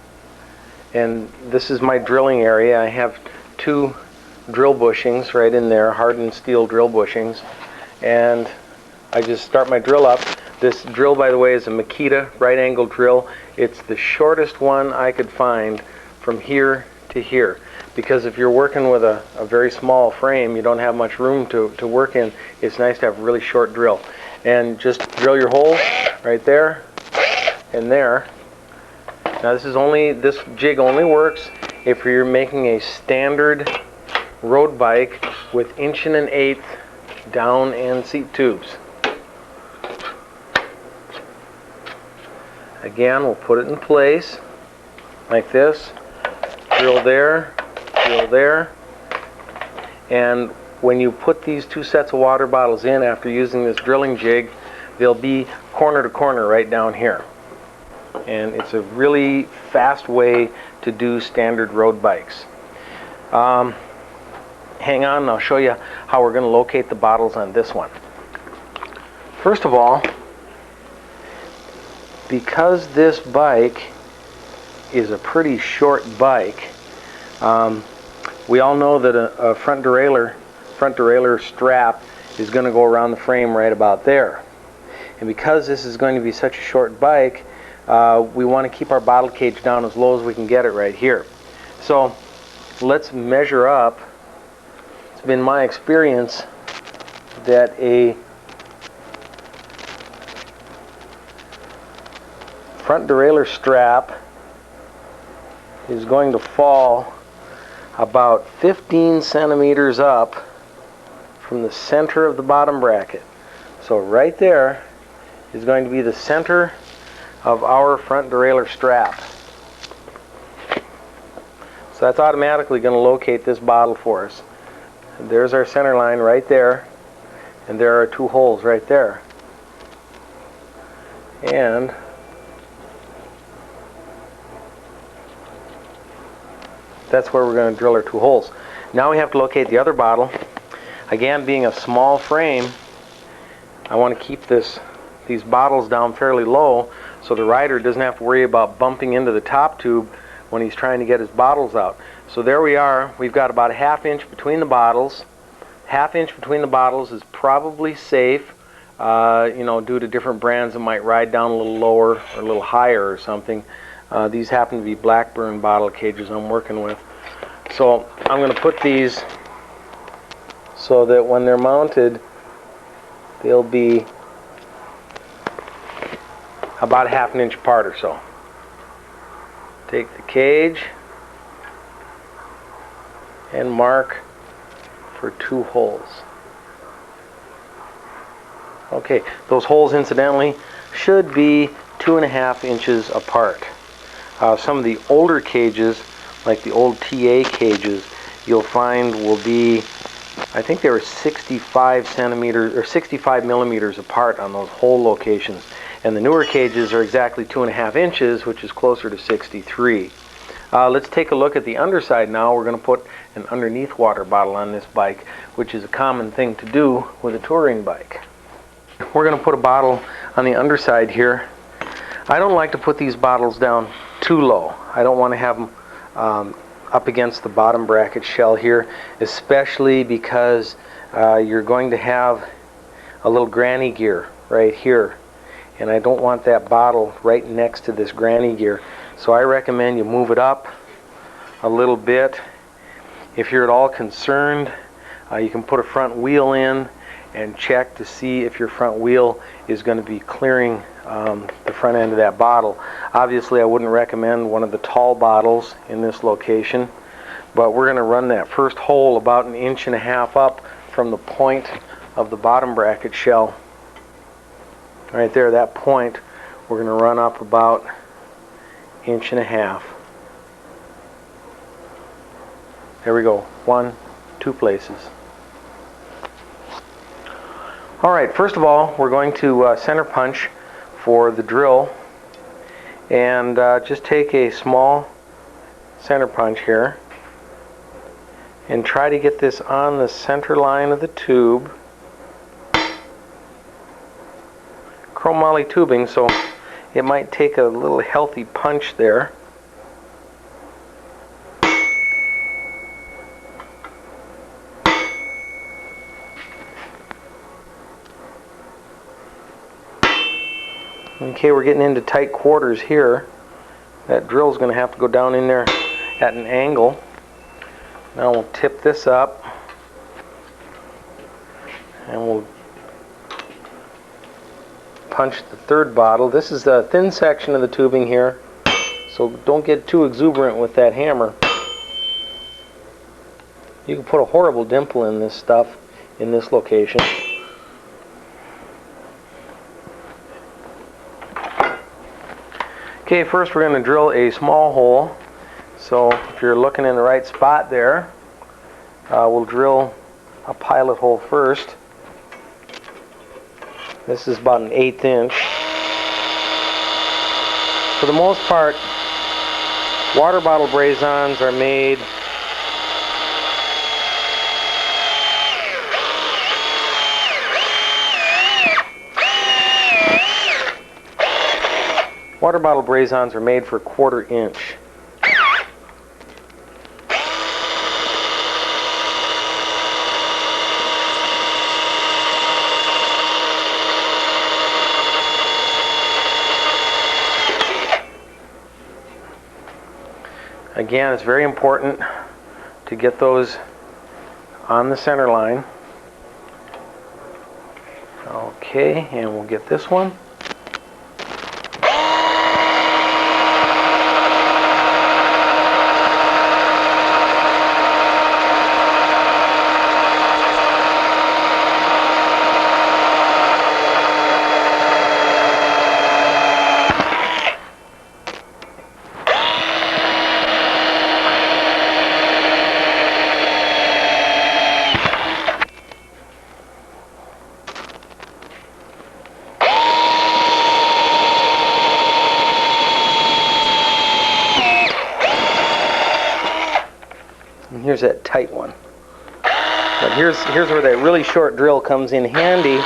and this is my drilling area. I have two drill bushings right in there, hardened steel drill bushings, and I just start my drill up. This drill, by the way, is a Makita right angle drill. It's the shortest one I could find from here to here. Because if you're working with a very small frame, you don't have much room to work in, it's nice to have a really short drill. And just drill your hole right there and there. Now this jig only works if you're making a standard road bike with 1 1/8" down and seat tubes. Again, we'll put it in place like this. Drill there, and when you put these 2 sets of water bottles in after using this drilling jig, they'll be corner to corner right down here. And it's a really fast way to do standard road bikes. Hang on, and I'll show you how we're going to locate the bottles on this one. First of all, because this bike is a pretty short bike, we all know that a front derailleur strap is going to go around the frame right about there. And because this is going to be such a short bike, we want to keep our bottle cage down as low as we can get it right here. So let's measure up. It's been my experience that a front derailleur strap is going to fall about 15 centimeters up from the center of the bottom bracket. So right there is going to be the center of our front derailleur strap. So that's automatically going to locate this bottle for us. And there's our center line right there, and there are 2 holes right there. And that's where we're going to drill our 2 holes. Now we have to locate the other bottle. Again, being a small frame, I want to keep these bottles down fairly low so the rider doesn't have to worry about bumping into the top tube when he's trying to get his bottles out. So there we are. We've got about a 1/2 inch between the bottles. 1/2 inch between the bottles is probably safe. You know, due to different brands, it might ride down a little lower or a little higher or something. These happen to be Blackburn bottle cages I'm working with. So I'm going to put these so that when they're mounted, they'll be about 1/2 inch apart or so. Take the cage and mark for 2 holes. Okay, those holes incidentally should be 2.5 inches apart. Some of the older cages, like the old TA cages, you'll find will be, I think they were 65 centimeters or 65 millimeters apart on those hole locations. And the newer cages are exactly 2.5 inches, which is closer to 63. Let's take a look at the underside now. We're going to put an underneath water bottle on this bike, which is a common thing to do with a touring bike. We're going to put a bottle on the underside here. I don't like to put these bottles down too low. I don't want to have them up against the bottom bracket shell here, especially because you're going to have a little granny gear right here, and I don't want that bottle right next to this granny gear. So I recommend you move it up a little bit. If you're at all concerned, you can put a front wheel in and check to see if your front wheel is going to be clearing the front end of that bottle. Obviously, I wouldn't recommend one of the tall bottles in this location, but we're going to run that first hole about 1.5 inches up from the point of the bottom bracket shell. Right there, that point, we're going to run up about 1.5 inches. There we go, 1, 2 places. Alright, first of all, we're going to center punch for the drill, and just take a small center punch here and try to get this on the center line of the tube. Chromoly tubing, so it might take a little healthy punch there. Okay, we're getting into tight quarters here. That drill's going to have to go down in there at an angle. Now we'll tip this up and we'll punch the third bottle. This is a thin section of the tubing here, so don't get too exuberant with that hammer. You can put a horrible dimple in this stuff in this location. Okay, first we're going to drill a small hole. So if you're looking in the right spot there, we'll drill a pilot hole first. This is about an 1/8 inch. For the most part, water bottle brazons are made for 1/4 inch. Again, it's very important to get those on the center line. Okay, and we'll get this one. And here's that tight one. But here's where that really short drill comes in handy,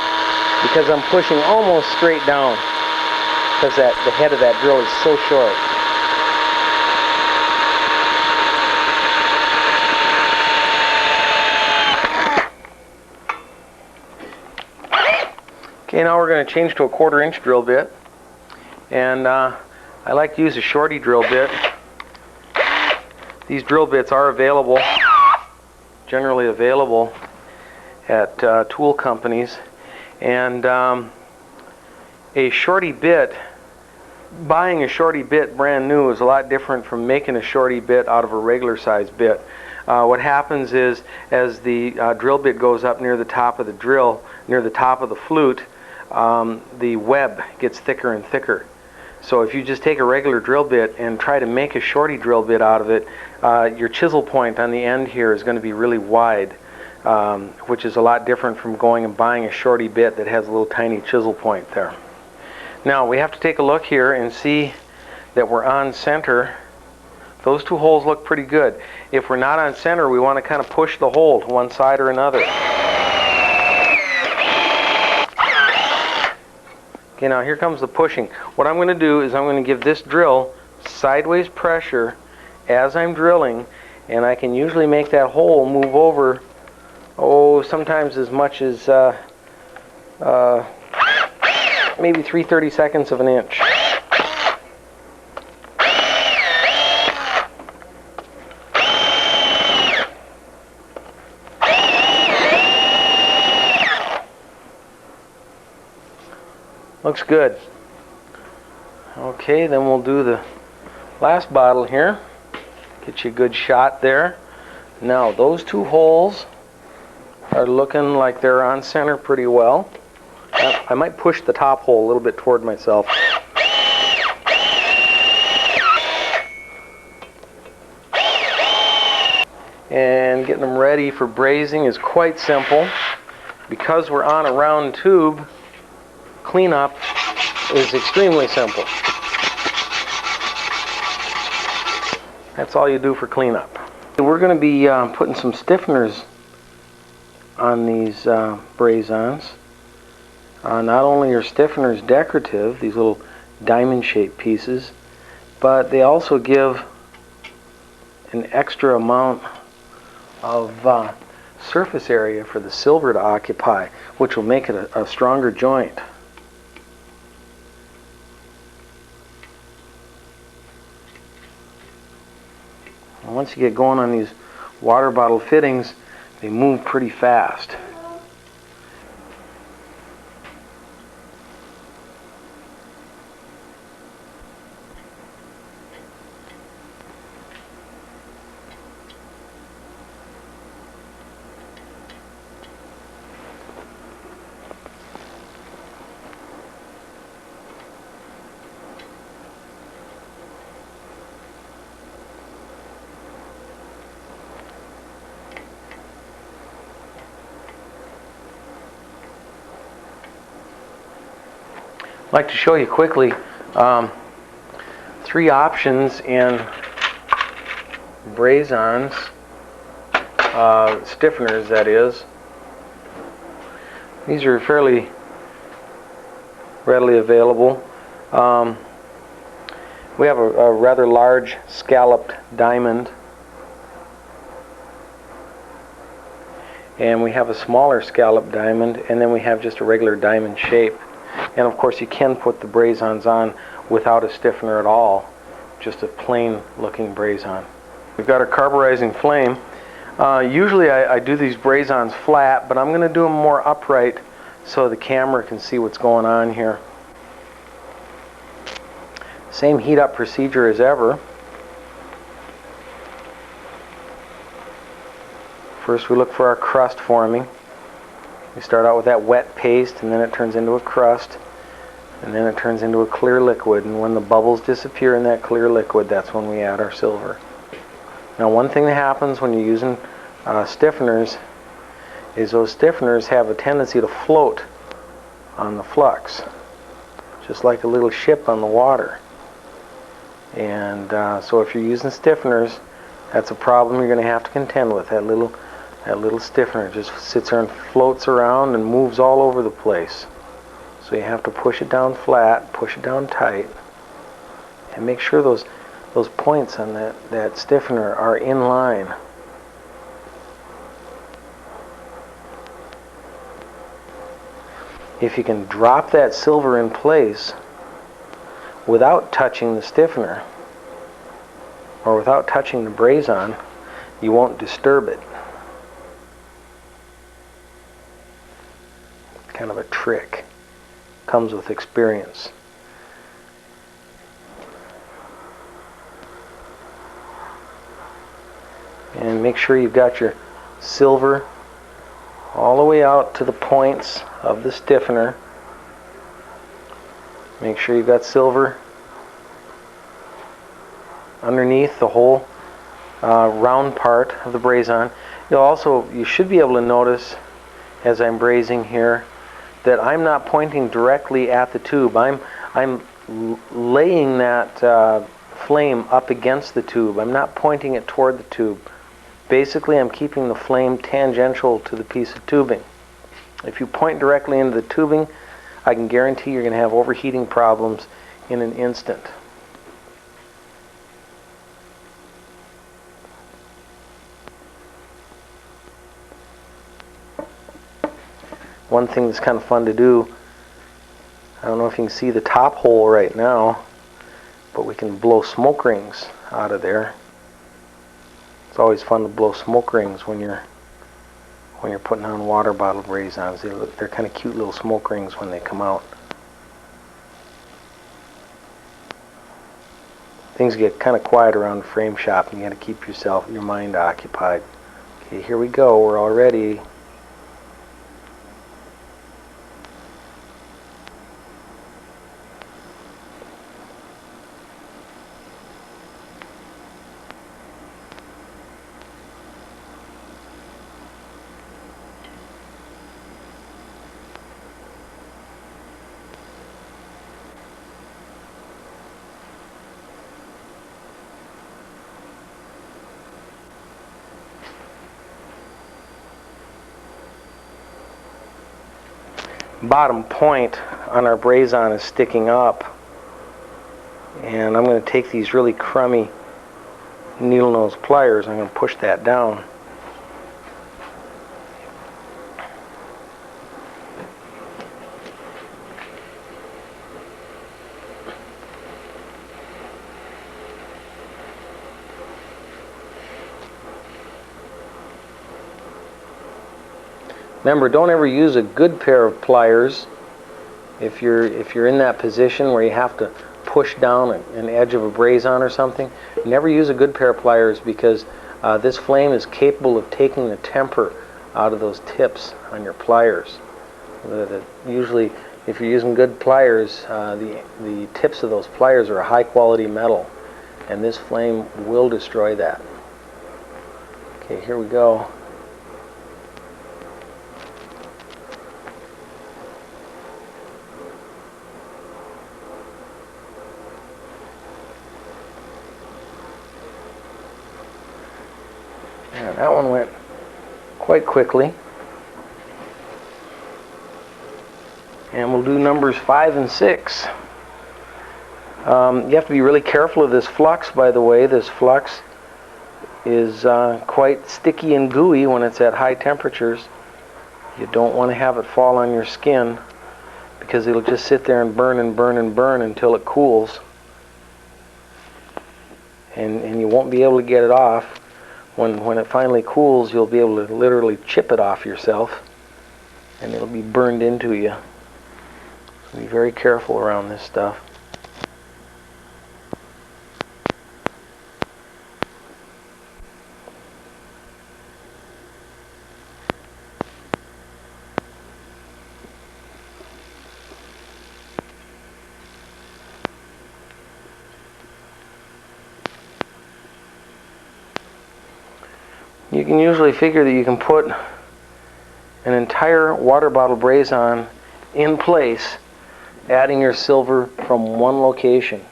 because I'm pushing almost straight down, because the head of that drill is so short. Okay, now we're going to change to a 1/4 inch drill bit, and I like to use a shorty drill bit. These drill bits are available, generally available at tool companies, and a shorty bit, buying a shorty bit brand new is a lot different from making a shorty bit out of a regular size bit. What happens is, as the drill bit goes up near the top of the drill, near the top of the flute, the web gets thicker and thicker. So if you just take a regular drill bit and try to make a shorty drill bit out of it, your chisel point on the end here is going to be really wide, which is a lot different from going and buying a shorty bit that has a little tiny chisel point there. Now we have to take a look here and see that we're on center. Those two holes look pretty good. If we're not on center, we want to kind of push the hole to one side or another. Okay, now here comes the pushing. What I'm going to do is I'm going to give this drill sideways pressure as I'm drilling, and I can usually make that hole move over, sometimes as much as maybe 3/32 of an inch. Looks good. Okay, then we'll do the last bottle here. Get you a good shot there. Now those two holes are looking like they're on center pretty well. I might push the top hole a little bit toward myself. And getting them ready for brazing is quite simple. Because we're on a round tube, cleanup is extremely simple. That's all you do for cleanup. We're going to be putting some stiffeners on these brazons. Not only are stiffeners decorative, these little diamond-shaped pieces, but they also give an extra amount of surface area for the silver to occupy, which will make it a stronger joint. once you get going on these water bottle fittings, they move pretty fast. I'd like to show you quickly 3 options in Brazons, stiffeners that is. These are fairly readily available. We have a rather large scalloped diamond, and we have a smaller scalloped diamond, and then we have just a regular diamond shape. And of course you can put the Brazons on without a stiffener at all, just a plain looking Brazon. We've got our carburizing flame. Usually I do these Brazons flat, but I'm going to do them more upright so the camera can see what's going on here. Same heat up procedure as ever. First we look for our crust forming. We start out with that wet paste, and then it turns into a crust, and then it turns into a clear liquid, and when the bubbles disappear in that clear liquid, that's when we add our silver. Now, one thing that happens when you're using stiffeners is those stiffeners have a tendency to float on the flux, just like a little ship on the water. And so if you're using stiffeners, that's a problem you're going to have to contend with. That little stiffener just sits there and floats around and moves all over the place. So you have to push it down flat, push it down tight, and make sure those points on that stiffener are in line. If you can drop that silver in place without touching the stiffener or without touching the Brazon, you won't disturb it. Kind of a trick. Comes with experience. And make sure you've got your silver all the way out to the points of the stiffener. Make sure you've got silver underneath the whole round part of the Brazon. You should be able to notice as I'm brazing here that I'm not pointing directly at the tube. I'm laying that flame up against the tube. I'm not pointing it toward the tube. Basically, I'm keeping the flame tangential to the piece of tubing. If you point directly into the tubing, I can guarantee you're going to have overheating problems in an instant. One thing that's kind of fun to do, I don't know if you can see the top hole right now, but we can blow smoke rings out of there. It's always fun to blow smoke rings when you're putting on water bottle Brazons. They're kind of cute little smoke rings when they come out. Things get kind of quiet around the frame shop, and you got to keep your mind occupied. Okay, here we go. We're all ready. Bottom point on our Brazon is sticking up, and I'm going to take these really crummy needle nose pliers. I'm going to push that down. Remember, don't ever use a good pair of pliers if you're in that position where you have to push down an edge of a braze-on or something. Never use a good pair of pliers, because this flame is capable of taking the temper out of those tips on your pliers. Usually, if you're using good pliers, the tips of those pliers are a high-quality metal, and this flame will destroy that. Okay, here we go. Yeah, that one went quite quickly. And we'll do numbers 5 and 6. You have to be really careful of this flux, by the way. This flux is quite sticky and gooey when it's at high temperatures. You don't want to have it fall on your skin, because it'll just sit there and burn and burn and burn until it cools. And you won't be able to get it off. When it finally cools, you'll be able to literally chip it off yourself, and it'll be burned into you. So be very careful around this stuff. You can usually figure that you can put an entire water bottle braze-on in place, adding your silver from one location.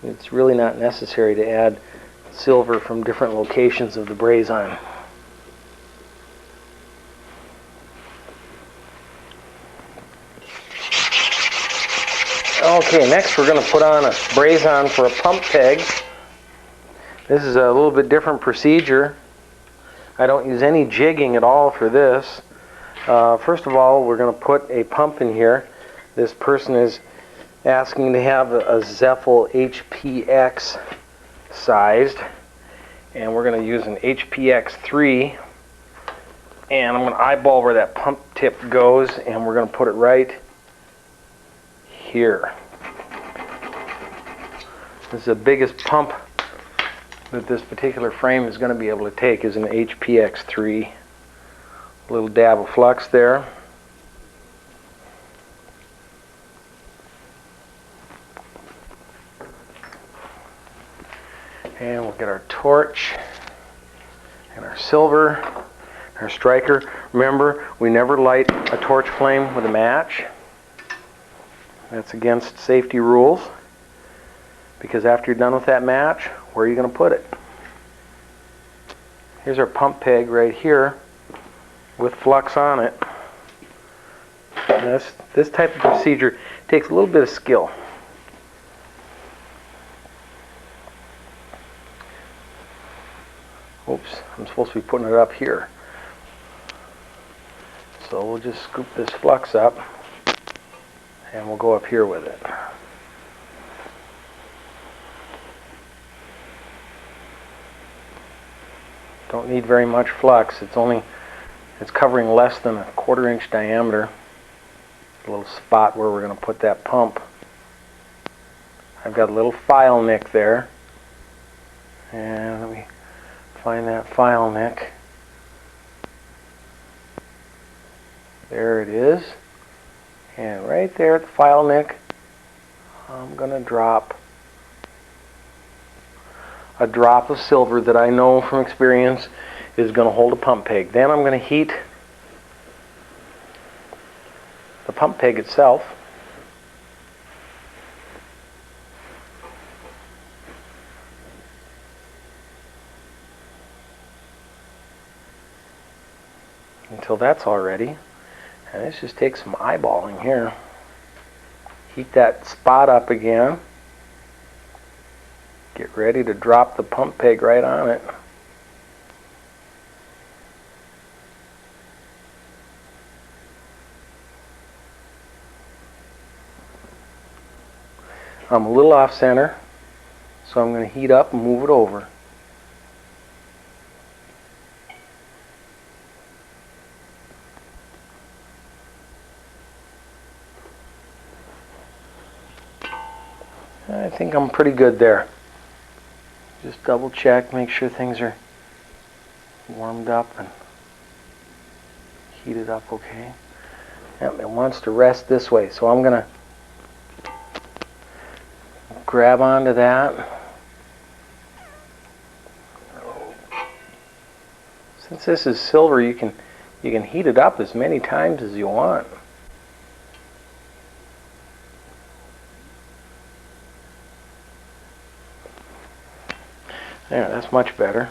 It's really not necessary to add silver from different locations of the braze-on. Okay, next we're going to put on a braze-on for a pump peg. This is a little bit different procedure. I don't use any jigging at all for this. First of all, we're going to put a pump in here. This person is asking to have a Zeffel HPX sized, and we're going to use an HPX3, and I'm going to eyeball where that pump tip goes, and we're going to put it right here. This is the biggest pump that this particular frame is going to be able to take, is an HPX3. A little dab of flux there. And we'll get our torch and our silver, our striker. Remember, we never light a torch flame with a match. That's against safety rules, because after you're done with that match, where are you going to put it? Here's our pump peg right here with flux on it. This type of procedure takes a little bit of skill. Oops, I'm supposed to be putting it up here. So we'll just scoop this flux up, and we'll go up here with it. Don't need very much flux. It's covering less than a 1/4 inch diameter. A little spot where we're going to put that pump. I've got a little file nick there, and let me find that file nick. There it is, and right there at the file nick, I'm going to drop a drop of silver that I know from experience is going to hold a pump peg. Then I'm going to heat the pump peg itself. Until that's all ready. And this just takes some eyeballing here. Heat that spot up again. Get ready to drop the pump peg right on it. I'm a little off center, so I'm going to heat up and move it over. think I'm pretty good there. Just double check, make sure things are warmed up and heated up okay. Yep, it wants to rest this way, so I'm going to grab onto that. Since this is silver, you can heat it up as many times as you want. There, that's much better.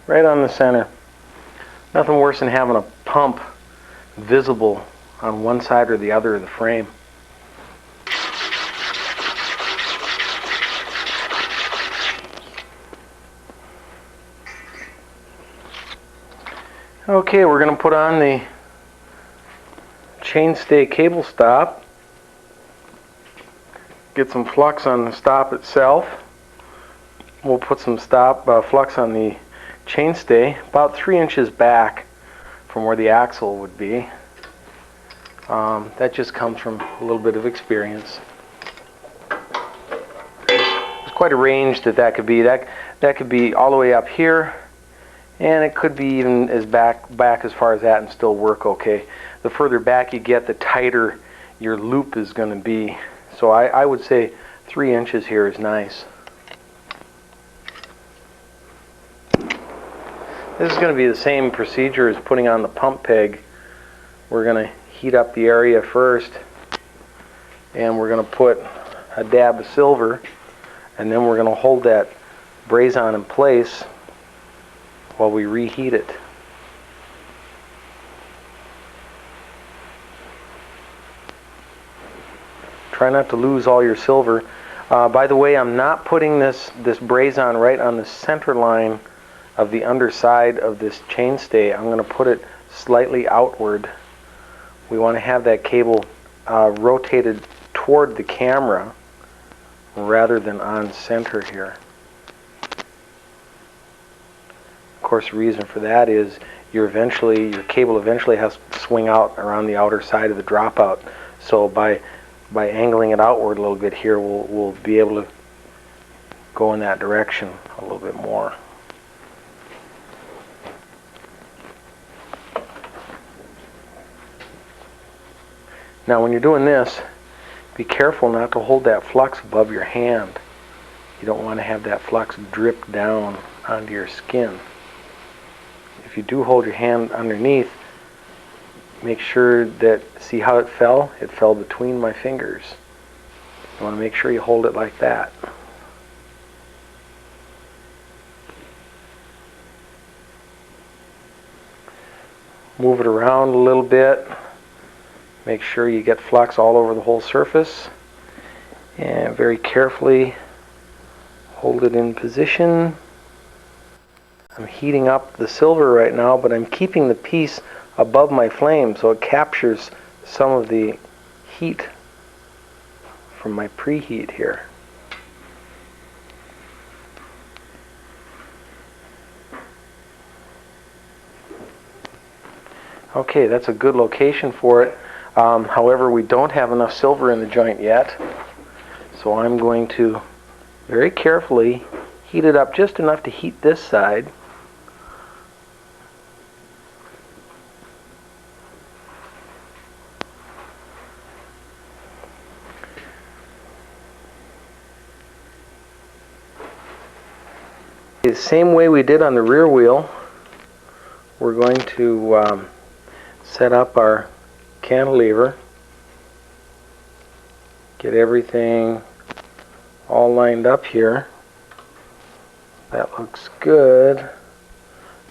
Right on the center. Nothing worse than having a pump visible on one side or the other of the frame. Okay, we're going to put on the chainstay cable stop. Get some flux on the stop itself. We'll put some flux on the chainstay about 3 inches back from where the axle would be. That just comes from a little bit of experience. There's quite a range that could be. That could be all the way up here, and it could be even as back as far as that and still work okay. The further back you get, the tighter your loop is going to be. So I would say 3 inches here is nice. This is going to be the same procedure as putting on the pump peg. We're going to heat up the area first, and we're going to put a dab of silver, and then we're going to hold that braze-on in place while we reheat it. Try not to lose all your silver. By the way, I'm not putting this braze-on right on the center line of the underside of this chainstay. I'm going to put it slightly outward. We want to have that cable rotated toward the camera rather than on center here. Of course, the reason for that is your cable eventually has to swing out around the outer side of the dropout. So by angling it outward a little bit here, we'll be able to go in that direction a little bit more. Now when you're doing this, be careful not to hold that flux above your hand. You don't want to have that flux drip down onto your skin. If you do hold your hand underneath, make sure that, see how it fell? It fell between my fingers. You want to make sure you hold it like that. Move it around a little bit. Make sure you get flux all over the whole surface, and very carefully hold it in position. I'm heating up the silver right now, but I'm keeping the piece above my flame so it captures some of the heat from my preheat here. Okay, that's a good location for it. However, we don't have enough silver in the joint yet, so I'm going to very carefully heat it up just enough to heat this side. The same way we did on the rear wheel, we're going to set up our cantilever, get everything all lined up here. That looks good.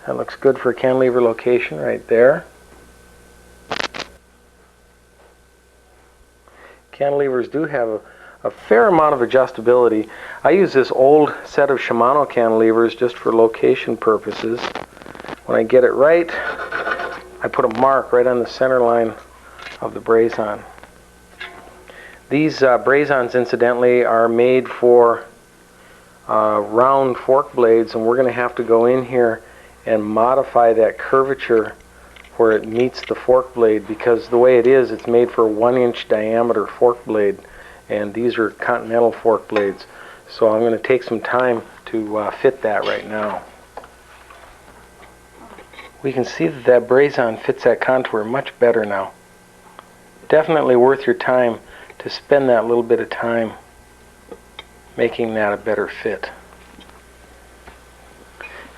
That looks good for a cantilever location right there. Cantilevers do have a fair amount of adjustability. I use this old set of Shimano cantilevers just for location purposes. When I get it right, I put a mark right on the center line of the braze-on. These braze-ons, incidentally, are made for round fork blades, and we're going to have to go in here and modify that curvature where it meets the fork blade, because the way it is, it's made for a 1-inch diameter fork blade, and these are Continental fork blades. So I'm going to take some time to fit that right now. We can see that that Brazon fits that contour much better now. Definitely worth your time to spend that little bit of time making that a better fit.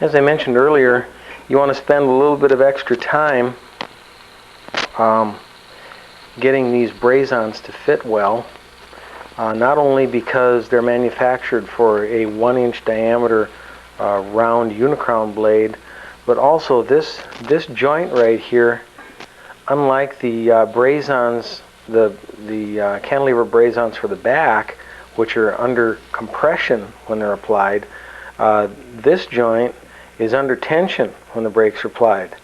As I mentioned earlier, you want to spend a little bit of extra time getting these Brazons to fit well, not only because they're manufactured for a 1-inch diameter round unicrown blade, but also this joint right here, unlike the Brazons, the cantilever Brazons for the back, which are under compression when they're applied, this joint is under tension when the brakes are applied.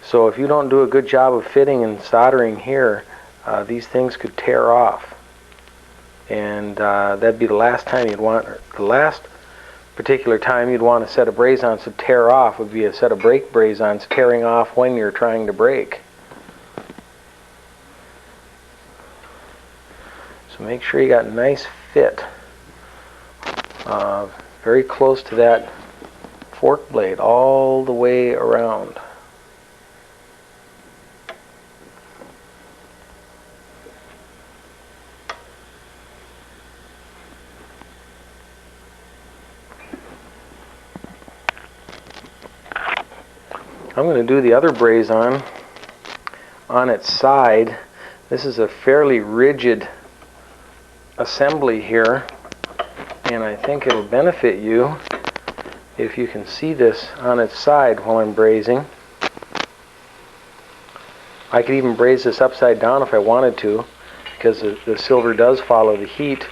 So if you don't do a good job of fitting and soldering here, these things could tear off, and that'd be the last time you'd want, the last particular time you'd want a set of Brazons to tear off would be a set of brake Brazons tearing off when you're trying to brake. So make sure you got a nice fit, very close to that fork blade all the way around. I'm going to do the other Brazon on its side. This is a fairly rigid assembly here, and I think it'll benefit you if you can see this on its side while I'm brazing. I could even braze this upside down if I wanted to, because the silver does follow the heat.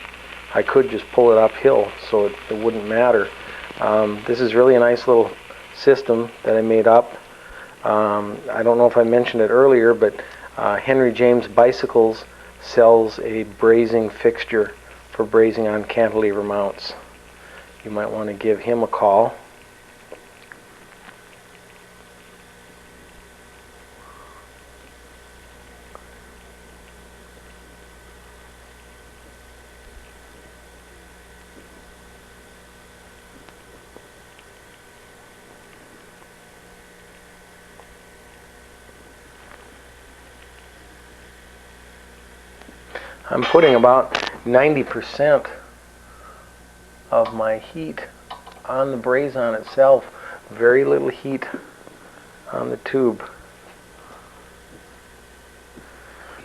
I could just pull it uphill so it wouldn't matter. This is really a nice little system that I made up. I don't know if I mentioned it earlier, but Henry James Bicycles sells a brazing fixture for brazing on cantilever mounts. You might want to give him a call. I'm putting about 90% of my heat on the Brazon itself, very little heat on the tube.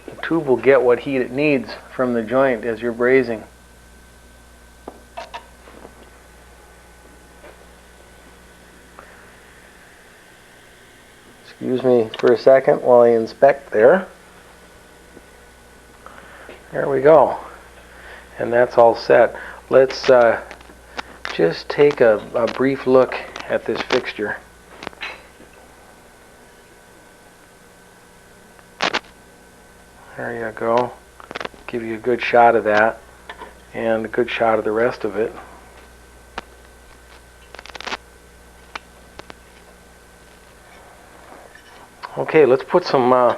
The tube will get what heat it needs from the joint as you're brazing. Excuse me for a second while I inspect there. There we go. And that's all set. Let's just take a brief look at this fixture. There you go. Give you a good shot of that and a good shot of the rest of it. Okay, let's put some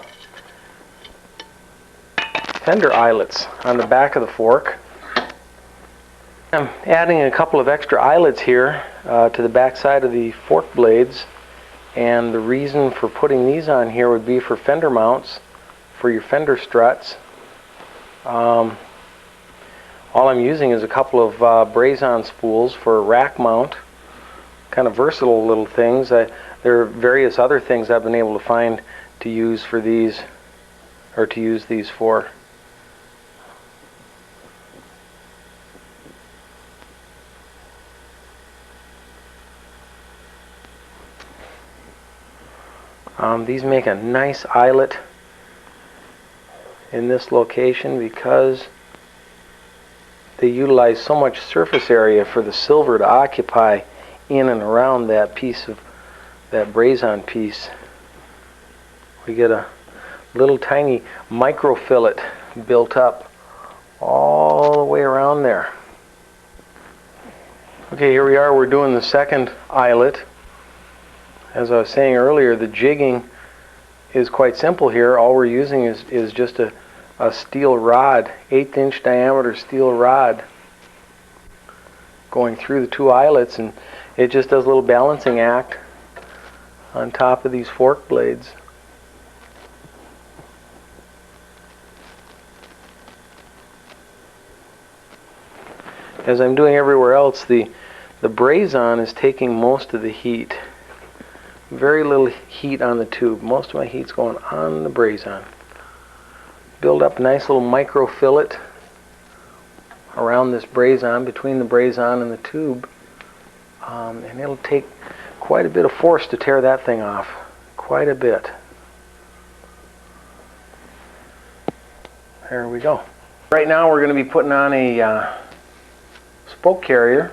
fender eyelets on the back of the fork. I'm adding a couple of extra eyelets here to the back side of the fork blades, and the reason for putting these on here would be for fender mounts for your fender struts. All I'm using is a couple of Brazon spools for a rack mount, kind of versatile little things. There are various other things I've been able to find to use for these, or to use these for. These make a nice eyelet in this location because they utilize so much surface area for the silver to occupy in and around that piece of that Brazon piece. We get a little tiny micro fillet built up all the way around there. Okay, here we are. We're doing the second eyelet. As I was saying earlier, the jigging is quite simple here. All we're using is just a steel rod, 1/8 inch diameter steel rod going through the two eyelets, and it just does a little balancing act on top of these fork blades. As I'm doing everywhere else, the braze-on is taking most of the heat. Very little heat on the tube. Most of my heat's going on the braze-on. Build up a nice little micro fillet around this braze-on, between the braze-on and the tube, and it'll take quite a bit of force to tear that thing off. Quite a bit. There we go. Right now we're going to be putting on a spoke carrier,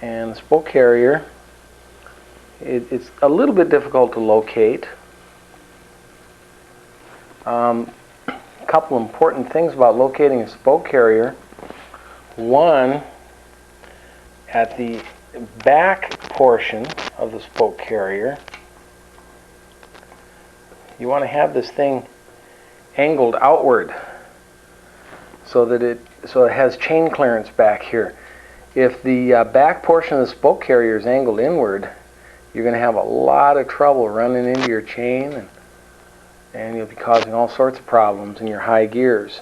and the spoke carrier, it's a little bit difficult to locate. A couple important things about locating a spoke carrier. One, at the back portion of the spoke carrier, you want to have this thing angled outward so that it has chain clearance back here. If the back portion of the spoke carrier is angled inward, you're going to have a lot of trouble running into your chain, and you'll be causing all sorts of problems in your high gears.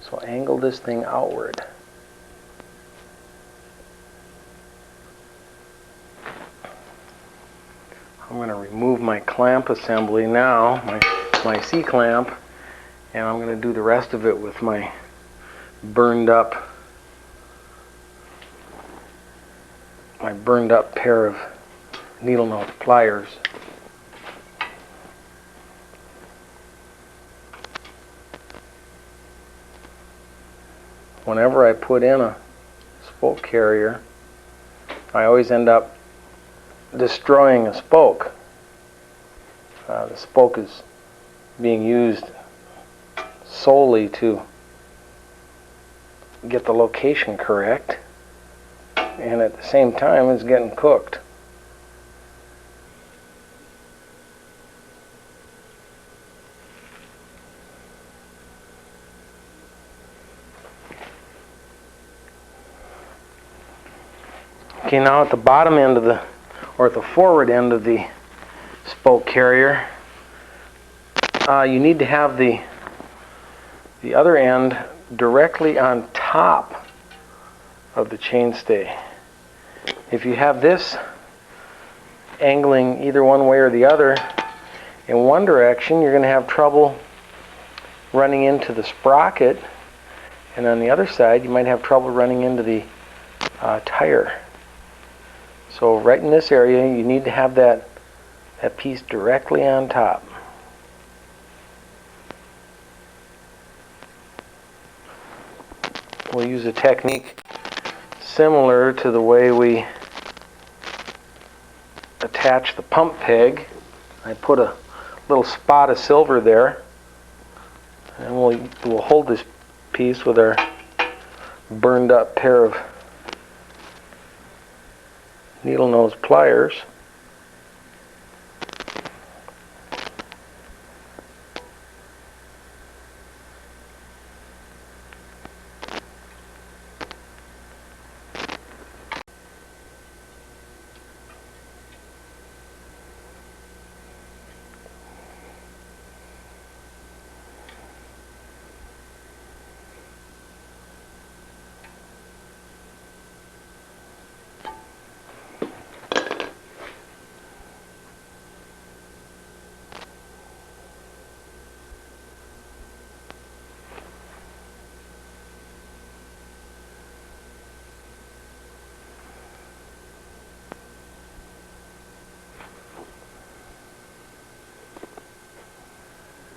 So angle this thing outward. I'm going to remove my clamp assembly now, my C-clamp, and I'm going to do the rest of it with my burned up pair of needle nose pliers. Whenever I put in a spoke carrier, I always end up destroying a spoke. The spoke is being used solely to get the location correct, and at the same time it's getting cooked. Okay, now at the bottom end of or at the forward end of the spoke carrier, you need to have the other end directly on top of the chainstay. If you have this angling either one way or the other in one direction, you're going to have trouble running into the sprocket, and on the other side you might have trouble running into the tire. So right in this area you need to have that piece directly on top. We'll use a technique similar to the way we attach the pump peg. I put a little spot of silver there, and we'll hold this piece with our burned up pair of needle nose pliers.